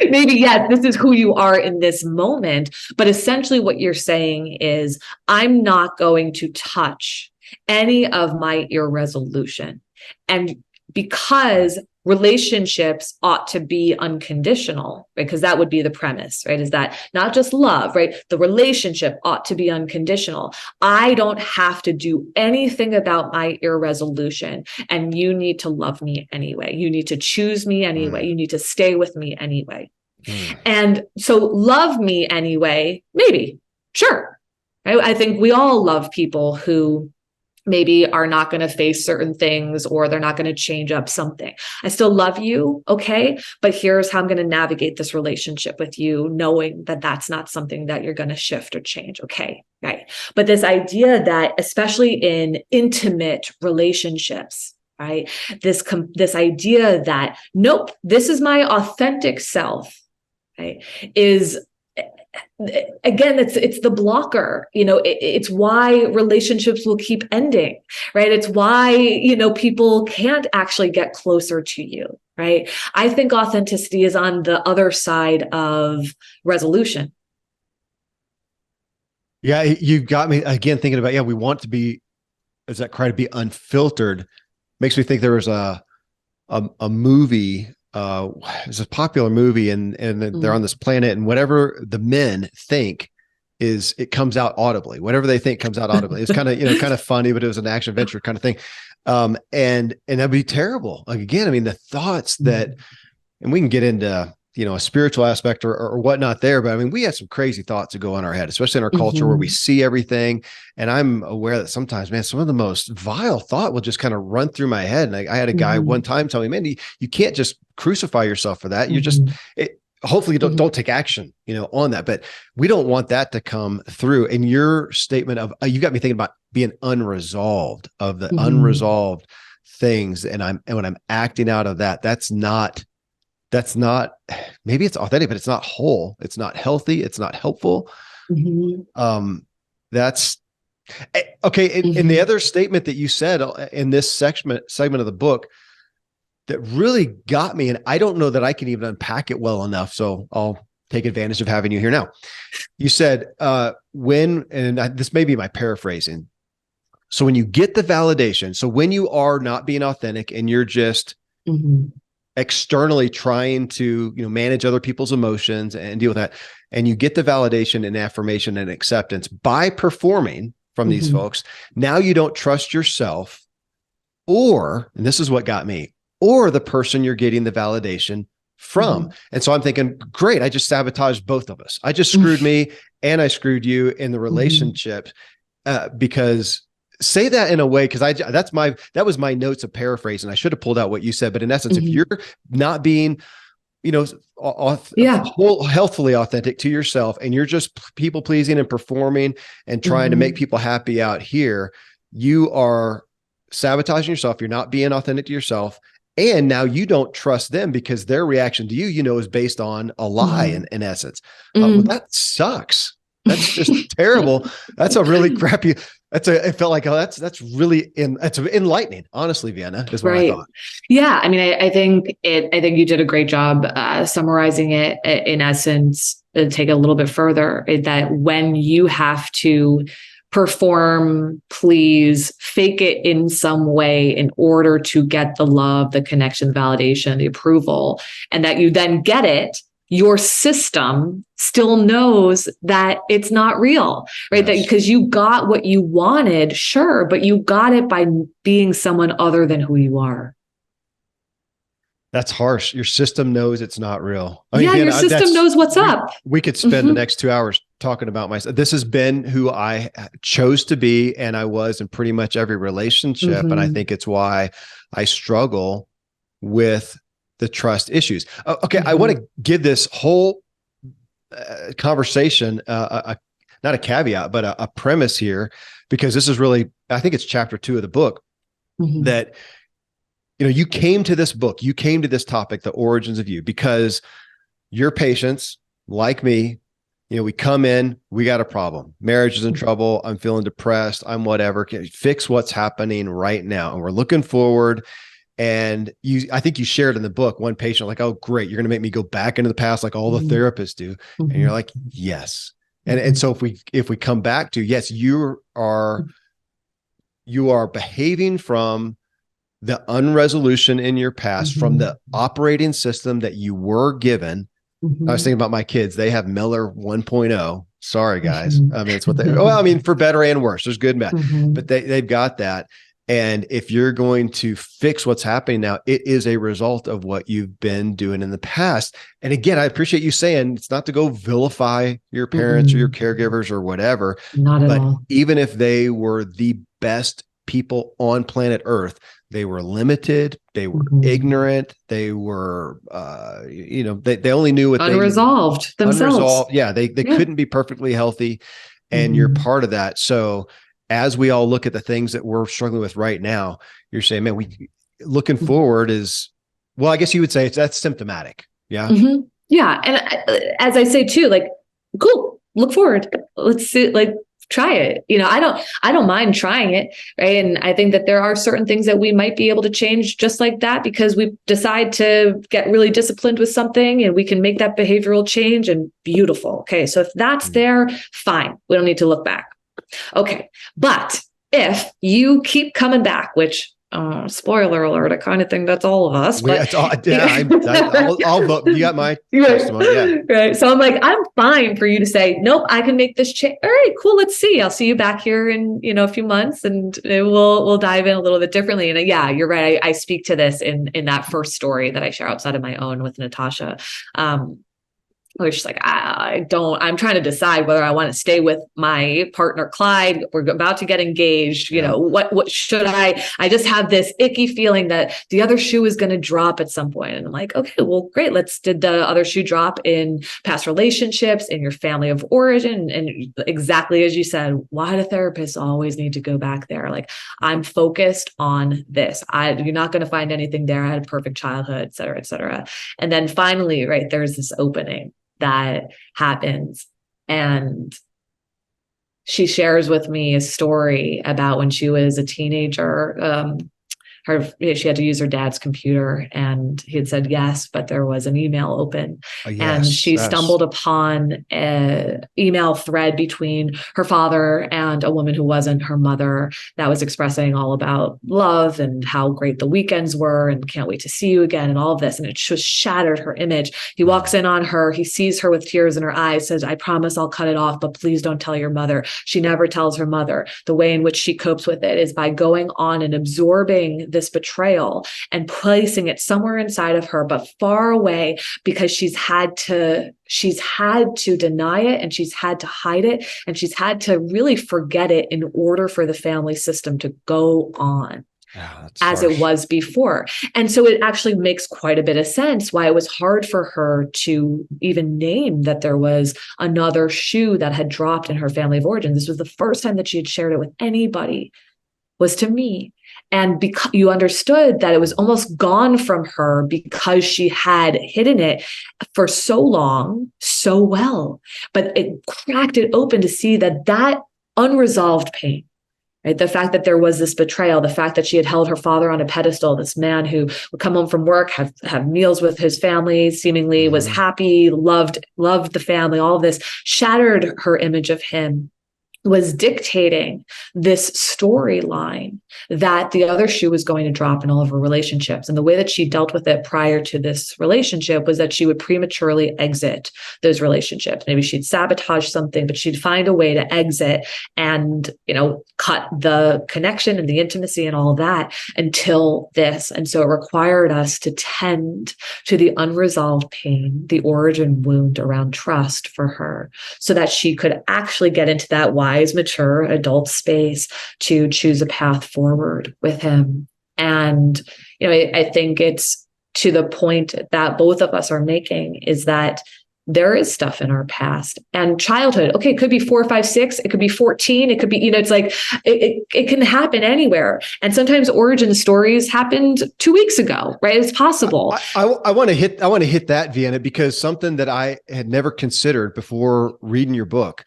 yes, this is who you are in this moment. But essentially what you're saying is, I'm not going to touch any of my irresolution. And because relationships ought to be unconditional, right? Because that would be the premise, right? Is that not just love, right? The relationship ought to be unconditional. I don't have to do anything about my irresolution, and you need to love me anyway. You need to choose me anyway. You need to stay with me anyway. And so love me anyway, maybe, sure. Right? I think we all love people who maybe are not going to face certain things, or they're not going to change up something. I still love you. Okay. But here's how I'm going to navigate this relationship with you, knowing that that's not something that you're going to shift or change. Okay. Right. But this idea that, especially in intimate relationships, right, this idea that, nope, this is my authentic self, right, is, again, it's the blocker. It's why relationships will keep ending, right? It's why, people can't actually get closer to you, right? I think authenticity is on the other side of resolution. Yeah, you've got me again thinking about, we want to be, is that cry to be unfiltered? Makes me think there was a movie. It's a popular movie, and they're on this planet, and whatever the men think it comes out audibly. Whatever they think comes out audibly. It's kind of funny, but it was an action adventure kind of thing. And that'd be terrible. Like, again, I mean, the thoughts that, and we can get into, a spiritual aspect or whatnot there, but I mean, we have some crazy thoughts that go on in our head, especially in our culture where we see everything. And I'm aware that sometimes, man, some of the most vile thought will just kind of run through my head. And I had a guy one time tell me, man, you can't just crucify yourself for that. You just, hopefully you don't take action, on that, but we don't want that to come through. And your statement of, you got me thinking about being unresolved, of the unresolved things. And when I'm acting out of that, that's not, maybe it's authentic, but it's not whole. It's not healthy. It's not helpful. That's okay. And the other statement that you said in this segment of the book that really got me, and I don't know that I can even unpack it well enough, so I'll take advantage of having you here now. You said, this may be my paraphrasing. So when you get the validation, so when you are not being authentic and you're just externally trying to, manage other people's emotions and deal with that, and you get the validation and affirmation and acceptance by performing from these folks, now you don't trust yourself, and this is what got me, or the person you're getting the validation from. And so I'm thinking, great, I just sabotaged both of us. I just screwed me and I screwed you in the relationship. Because say that in a way, because that was my notes of paraphrase, and I should have pulled out what you said. But in essence, if you're not being, healthfully authentic to yourself, and you're just people pleasing and performing and trying to make people happy out here, you are sabotaging yourself. You're not being authentic to yourself. And now you don't trust them because their reaction to you, is based on a lie in essence. Well, that sucks. That's just terrible. That's a really crappy. It felt like, that's really it's enlightening. Honestly, Vienna is what I thought. Yeah. I mean, I think you did a great job summarizing it in essence. Take it a little bit further, that when you have to perform, please, fake it in some way in order to get the love, the connection, the validation, the approval, and that you then get it, your system still knows that it's not real, right? Yes. That because you got what you wanted, sure, but you got it by being someone other than who you are. That's harsh. Your system knows it's not real. Your system knows what's up. We could spend the next 2 hours talking about myself. This has been who I chose to be, and I was in pretty much every relationship. And I think it's why I struggle with the trust issues. Okay, I want to give this whole conversation not a caveat, but a premise here, because this is really, I think it's chapter 2 of the book, that you came to this book, you came to this topic, the origins of you, because your patients, like me, we come in, we got a problem. Marriage is in trouble. I'm feeling depressed. I'm whatever. Can you fix what's happening right now? And we're looking forward. And I think you shared in the book, one patient like, oh, great, you're going to make me go back into the past like all the therapists do. And you're like, yes. And so if we come back to, yes, you are behaving from the unresolution in your past, from the operating system that you were given. I was thinking about my kids. They have Miller 1.0. Sorry, guys. I mean, it's what for better and worse. There's good and bad, but they've got that. And if you're going to fix what's happening now, it is a result of what you've been doing in the past. And again, I appreciate you saying it's not to go vilify your parents or your caregivers or whatever. Not at all. Even if they were the best people on planet Earth, they were limited, they were ignorant, they were, they only knew what unresolved themselves. Unresolved. Yeah. They couldn't be perfectly healthy. And you're part of that. So as we all look at the things that we're struggling with right now, you're saying, man, looking forward is, well, I guess you would say that's symptomatic. Yeah. Yeah. And as I say too, like, cool, look forward. Let's see, try it. I don't mind trying it. Right. And I think that there are certain things that we might be able to change just like that, because we decide to get really disciplined with something and we can make that behavioral change, and beautiful. Okay. So if that's there, fine. We don't need to look back. Okay. But if you keep coming back, which spoiler alert, I kind of think that's all of us. But, I'll vote. You got my testimony. Yeah. Right. So I'm like, I'm fine for you to say, nope, I can make this change. All right, cool. Let's see. I'll see you back here in, a few months, and we'll dive in a little bit differently. And yeah, you're right. I speak to this in that first story that I share outside of my own with Natasha. Where she's like, I'm trying to decide whether I want to stay with my partner, Clyde. We're about to get engaged. What should I just have this icky feeling that the other shoe is going to drop at some point. And I'm like, okay, well, great. Did the other shoe drop in past relationships, in your family of origin? And exactly as you said, why do therapists always need to go back there? Like, I'm focused on this. You're not going to find anything there. I had a perfect childhood, et cetera, et cetera. And then finally, right, there's this opening that happens. And she shares with me a story about when she was a teenager. She had to use her dad's computer, and he had said yes, but there was an email open. And she stumbled upon an email thread between her father and a woman who wasn't her mother that was expressing all about love and how great the weekends were and can't wait to see you again and all of this. And it just shattered her image. He walks in on her. He sees her with tears in her eyes, says, I promise I'll cut it off, but please don't tell your mother. She never tells her mother. The way in which she copes with it is by going on and absorbing this betrayal and placing it somewhere inside of her, but far away, because she's had to deny it, and she's had to hide it, and she's had to really forget it in order for the family system to go on. Yeah, as it was before. And so it actually makes quite a bit of sense why it was hard for her to even name that there was another shoe that had dropped in her family of origin. This was the first time that she had shared it with anybody, was to me. And because you understood that it was almost gone from her because she had hidden it for so long, so well, but it cracked it open to see that unresolved pain, right? The fact that there was this betrayal, the fact that she had held her father on a pedestal, this man who would come home from work, have meals with his family, seemingly was happy, loved the family, all of this shattered her image of him, was dictating this storyline that the other shoe was going to drop in all of her relationships. And the way that she dealt with it prior to this relationship was that she would prematurely exit those relationships. Maybe she'd sabotage something, but she'd find a way to exit and, cut the connection and the intimacy and all of that until this. And so it required us to tend to the unresolved pain, the origin wound around trust for her, so that she could actually get into that wise, mature adult space to choose a path forward with him. And, I think it's to the point that both of us are making, is that there is stuff in our past and childhood. Okay, it could be 4, 5, 6. It could be 14. It could be, it's like it can happen anywhere. And sometimes origin stories happened 2 weeks ago, right? It's possible. I want to hit that, Vienna, because something that I had never considered before reading your book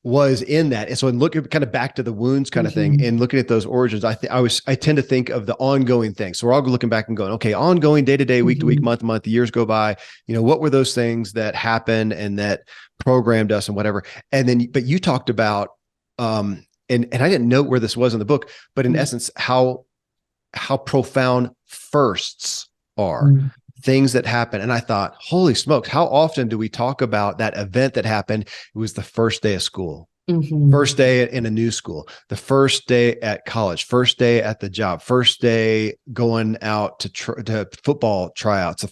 was in that. And so in looking kind of back to the wounds kind of thing and looking at those origins, I tend to think of the ongoing things. So we're all looking back and going, okay, ongoing, day to day, week to week, month to month, years go by, what were those things that happened and that programmed us and whatever. And then, but you talked about, and I didn't know where this was in the book, but in essence, how profound firsts are. Things that happen. And I thought, holy smokes, how often do we talk about that event that happened? It was the first day of school, first day in a new school, the first day at college, first day at the job, first day going out to football tryouts,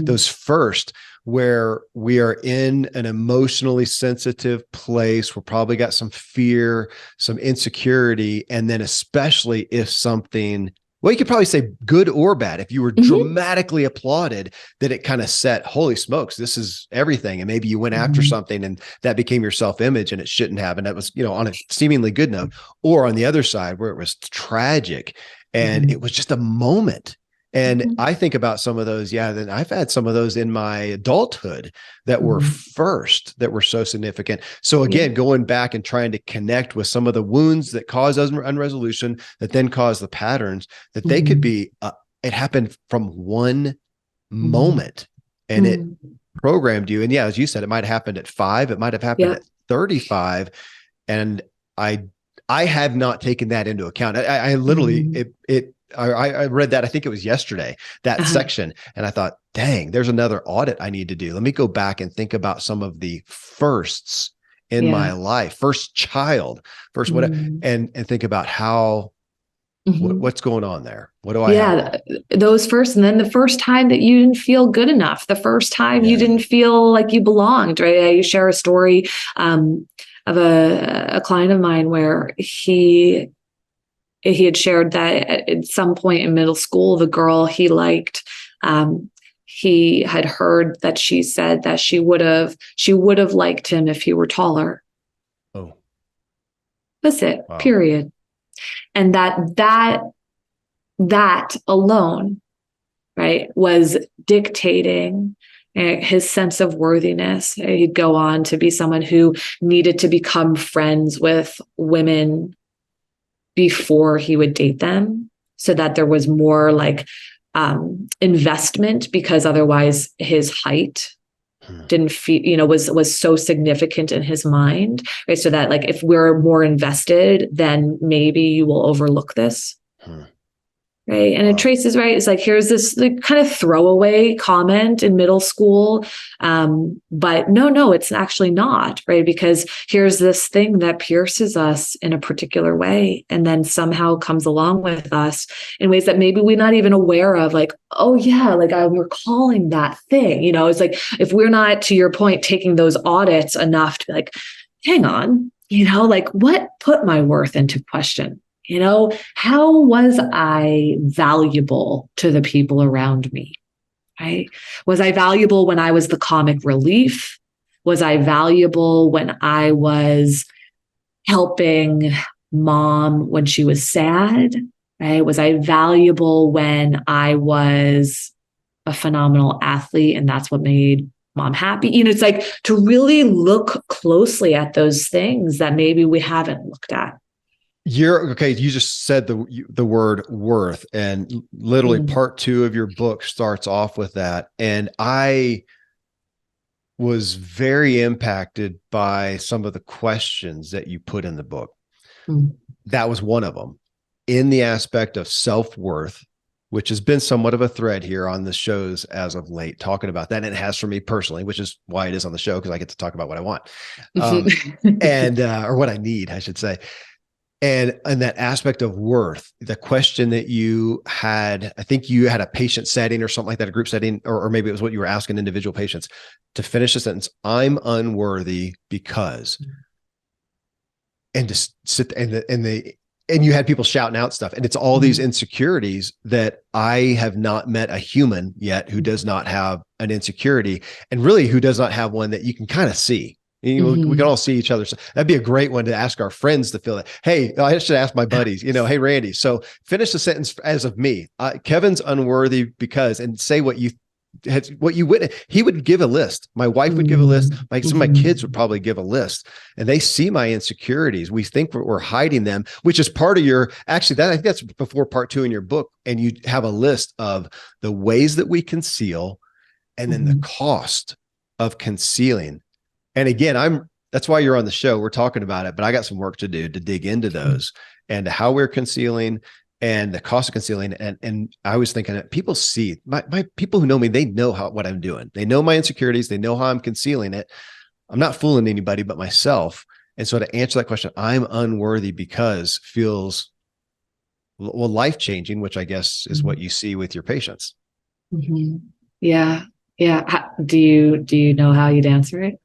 those first, where we are in an emotionally sensitive place. We're probably got some fear, some insecurity. And then especially if something, well, you could probably say good or bad. If you were dramatically applauded, that it kind of set, holy smokes, this is everything. And maybe you went after something and that became your self-image and it shouldn't have. And that was, on a seemingly good note. Or on the other side where it was tragic and it was just a moment. And I think about some of those. Yeah. Then I've had some of those in my adulthood that were first, that were so significant. So again, going back and trying to connect with some of the wounds that cause unresolution, that then cause the patterns, that they could be, it happened from one moment and it programmed you. And yeah, as you said, it might've happened at 5, it might've happened at 35. And I have not taken that into account. I literally, I read that, I think it was yesterday, that section. And I thought, dang, there's another audit I need to do. Let me go back and think about some of the firsts in my life, first child, first whatever, and think about how, what's going on there? What do I have? Those first, and then the first time that you didn't feel good enough, the first time you didn't feel like you belonged, right? You share a story of a client of mine where he had shared that at some point in middle school, the girl he liked, he had heard that she said that she would have liked him if he were taller. Oh, that's it. Wow. Period. And that alone, right, was dictating his sense of worthiness. He'd go on to be someone who needed to become friends with women before he would date them, so that there was more investment, because otherwise his height didn't feel, was so significant in his mind, right? So that if we're more invested, then maybe you will overlook this. Right. And it traces, right. It's like, here's this like, kind of throwaway comment in middle school. But no, it's actually not, right? Because here's this thing that pierces us in a particular way and then somehow comes along with us in ways that maybe we're not even aware of. Like, oh yeah, like I'm recalling that thing. It's like, if we're not, to your point, taking those audits enough to be like, hang on, like what put my worth into question? How was I valuable to the people around me? Right? Was I valuable when I was the comic relief? Was I valuable when I was helping mom when she was sad? Right? Was I valuable when I was a phenomenal athlete and that's what made mom happy? It's like to really look closely at those things that maybe we haven't looked at. You're okay. You just said the word worth, and literally part 2 of your book starts off with that. And I was very impacted by some of the questions that you put in the book. That was one of them, in the aspect of self-worth, which has been somewhat of a thread here on the shows as of late, talking about that. And it has for me personally, which is why it is on the show, because I get to talk about what I want, and or what I need, I should say. And that aspect of worth, the question that you had, I think you had a patient setting or something like that, a group setting, or maybe it was what you were asking individual patients to finish the sentence, I'm unworthy because, and to sit and you had people shouting out stuff. And it's all these insecurities that I have not met a human yet who does not have an insecurity, and really who does not have one that you can kind of see. We can all see each other. So that'd be a great one to ask our friends to feel it. Hey, I should ask my buddies, hey, Randy, so finish the sentence as of me. Kevin's unworthy because, and say what you witnessed. He would give a list. My wife would give a list. Some of my kids would probably give a list, and they see my insecurities. We think we're hiding them, which is part of I think that's before part 2 in your book. And you have a list of the ways that we conceal and then the cost of concealing. And again, that's why you're on the show. We're talking about it, but I got some work to do to dig into those and how we're concealing and the cost of concealing. And I was thinking that people see my people who know me, they know what I'm doing. They know my insecurities. They know how I'm concealing it. I'm not fooling anybody but myself. And so to answer that question, I'm unworthy because feels life-changing, which I guess is what you see with your patients. Yeah. Do you know how you'd answer it?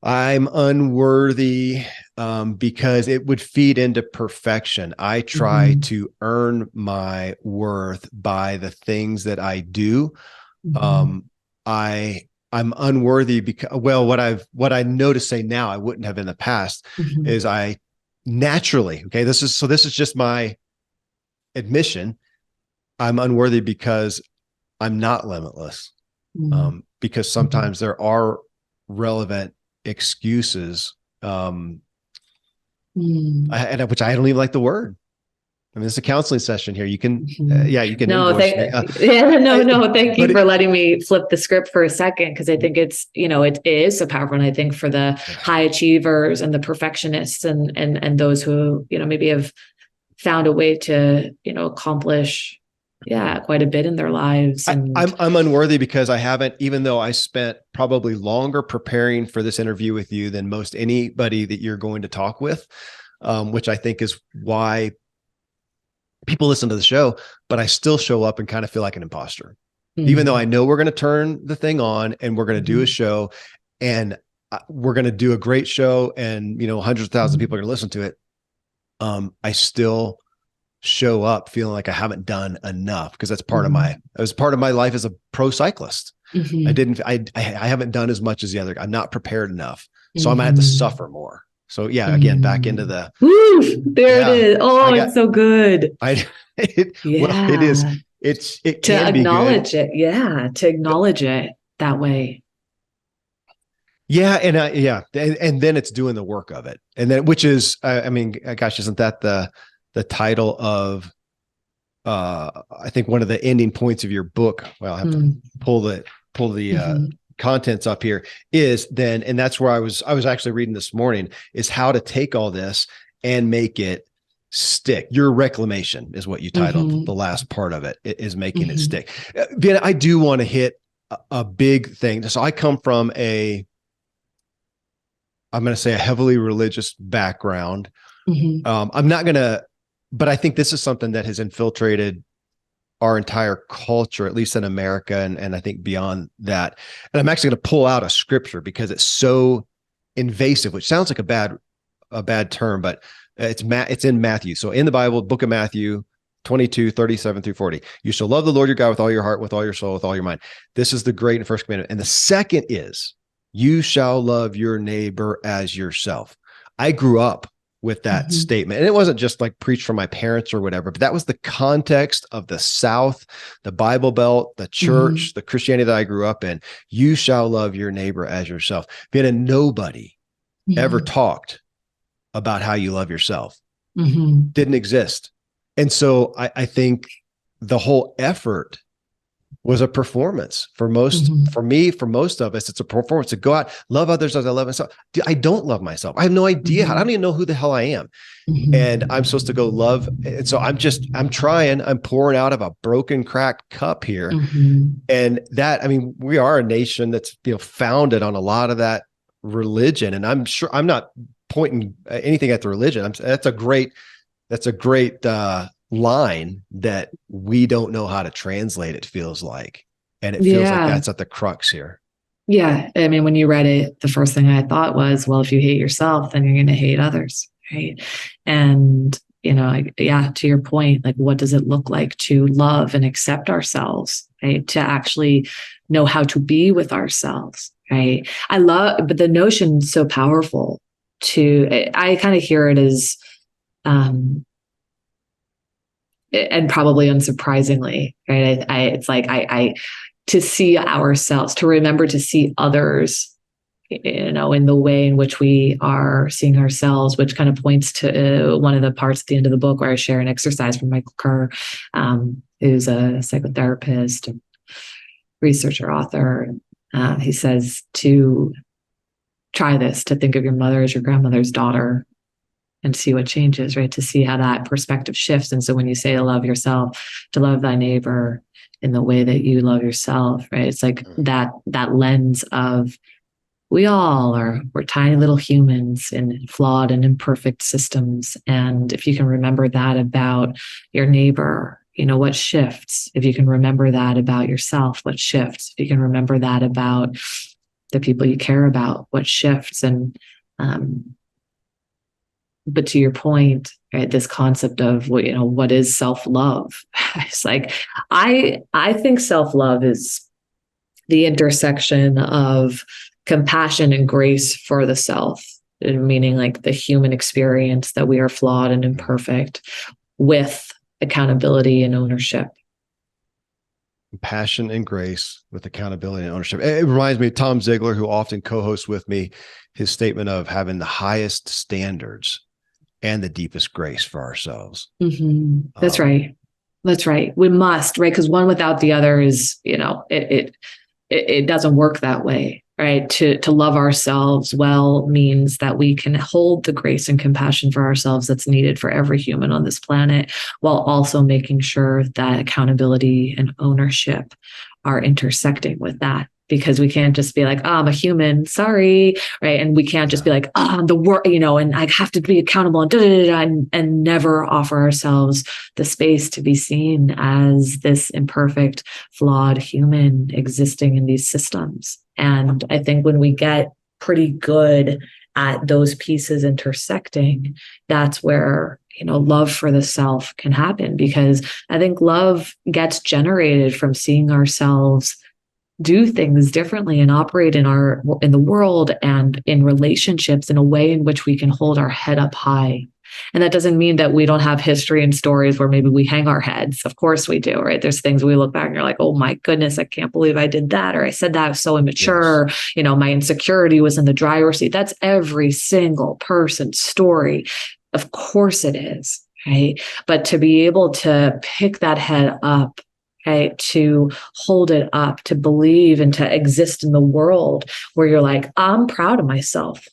I'm unworthy because it would feed into perfection. I try to earn my worth by the things that I do. I'm unworthy because, what I know to say now, I wouldn't have in the past, is I naturally, okay, this is just my admission. I'm unworthy because I'm not limitless. Because sometimes there are relevant excuses, which I don't even like the word. I mean, it's a counseling session here. You can, you can. No, thank you for letting me flip the script for a second, because I think it's, it is so powerful. And I think for the high achievers and the perfectionists and those who, maybe have found a way to, accomplish quite a bit in their lives. And I'm unworthy because I haven't, even though I spent probably longer preparing for this interview with you than most anybody that you're going to talk with, which I think is why people listen to the show, but I still show up and kind of feel like an imposter, even though I know we're going to turn the thing on and we're going to do a show and we're going to do a great show and, hundreds of thousands of people are going to listen to it. I still show up feeling like I haven't done enough, because that's part of my life as a pro cyclist. I haven't done as much as the other. I'm not prepared enough. So I might have to suffer more. So again, back into the, it is. Oh, it's so good. It is. It to can acknowledge be good. it. Yeah. To acknowledge it that way. Yeah. And then it's doing the work of it. And then, which is, gosh, isn't that the title of, I think one of the ending points of your book? Well, I have to pull the contents up here, is then, and that's where I was actually reading this morning, is how to take all this and make it stick. Your reclamation is what you titled the last part of it, is making it stick. Vienna, I do want to hit a big thing. So I come from I'm going to say a heavily religious background. I'm not going to, but I think this is something that has infiltrated our entire culture, at least in America, and I think beyond that. And I'm actually going to pull out a scripture because it's so invasive, which sounds like a bad term, but it's in Matthew. So in the Bible, book of Matthew 22:37-40, you shall love the Lord your God with all your heart, with all your soul, with all your mind. This is the great and first commandment. And the second is, you shall love your neighbor as yourself. I grew up with that statement. And it wasn't just like preached from my parents or whatever, but that was the context of the South, the Bible Belt, the church, the Christianity that I grew up in. You shall love your neighbor as yourself. Nobody ever talked about how you love yourself. Didn't exist. And so I think the whole effort was a performance for most, for me, for most of us. It's a performance to go out, love others as I love myself. Dude, I don't love myself. I have no idea. I don't even know who the hell I am. And I'm supposed to go love. And so I'm trying, I'm pouring out of a broken, cracked cup here. And that, I mean, we are a nation that's, founded on a lot of that religion. And I'm sure I'm not pointing anything at the religion. That's a great line that we don't know how to translate, it feels like. And it feels like that's at the crux here. Yeah. I mean, when you read it, the first thing I thought was, well, if you hate yourself, then you're going to hate others. Right. And, to your point, like, what does it look like to love and accept ourselves, right? To actually know how to be with ourselves, right? But the notion's so powerful I kind of hear it as, and probably unsurprisingly, right? It's like to see ourselves, to remember to see others, in the way in which we are seeing ourselves, which kind of points to one of the parts at the end of the book where I share an exercise from Michael Kerr, who's a psychotherapist, and researcher, author. He says to try this, to think of your mother as your grandmother's daughter, and see what changes, right? To see how that perspective shifts. And so when you say to love yourself, to love thy neighbor in the way that you love yourself, right? It's like that lens of, we're tiny little humans in flawed and imperfect systems. And if you can remember that about your neighbor, what shifts? If you can remember that about yourself, what shifts? If you can remember that about the people you care about, what shifts? And, but to your point, right, this concept of what is self-love? It's like, I think self-love is the intersection of compassion and grace for the self, meaning like the human experience that we are flawed and imperfect, with accountability and ownership. Passion and grace with accountability and ownership. It reminds me of Tom Ziegler, who often co-hosts with me, his statement of having the highest standards and the deepest grace for ourselves. That's right. That's right. We must, right? Because one without the other is, it doesn't work that way, right? To love ourselves well means that we can hold the grace and compassion for ourselves that's needed for every human on this planet, while also making sure that accountability and ownership are intersecting with that. Because we can't just be like, oh, I'm a human, sorry, right? And we can't just be like, oh, I'm the world, and I have to be accountable and never offer ourselves the space to be seen as this imperfect, flawed human existing in these systems. And I think when we get pretty good at those pieces intersecting, that's where, love for the self can happen. Because I think love gets generated from seeing ourselves do things differently and operate in the world and in relationships in a way in which we can hold our head up high. And that doesn't mean that we don't have history and stories where maybe we hang our heads. Of course we do, right? There's things we look back and you're like, oh my goodness, I can't believe I did that. Or I said that, I was so immature. Yes. My insecurity was in the driver's seat. That's every single person's story. Of course it is, right? But to be able to pick that head up, okay, to hold it up, to believe and to exist in the world where you're like, I'm proud of myself,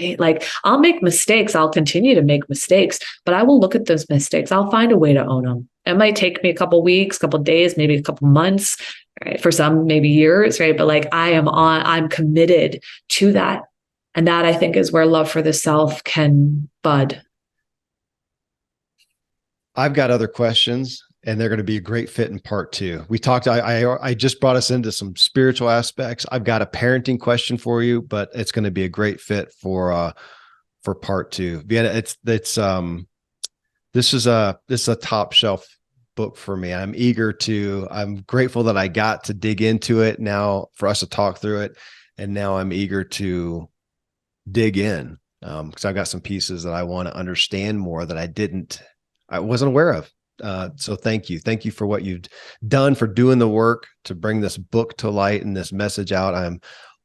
right? Like I'll make mistakes. I'll continue to make mistakes, but I will look at those mistakes. I'll find a way to own them. It might take me a couple weeks, couple days, maybe a couple months, right? For some, maybe years, right? But like I'm committed to that. And that I think is where love for the self can bud. I've got other questions, and they're going to be a great fit in part two. We talked, I just brought us into some spiritual aspects. I've got a parenting question for you, but it's going to be a great fit for part two. Vienna, this is a top shelf book for me. I'm grateful that I got to dig into it now for us to talk through it. And now I'm eager to dig in because I've got some pieces that I want to understand more that I wasn't aware of. So thank you. Thank you for what you've done, for doing the work to bring this book to light and this message out. I'm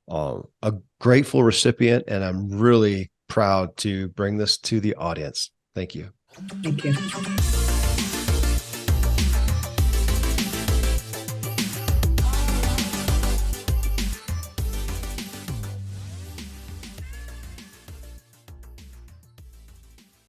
a grateful recipient, and I'm really proud to bring this to the audience. Thank you. Thank you.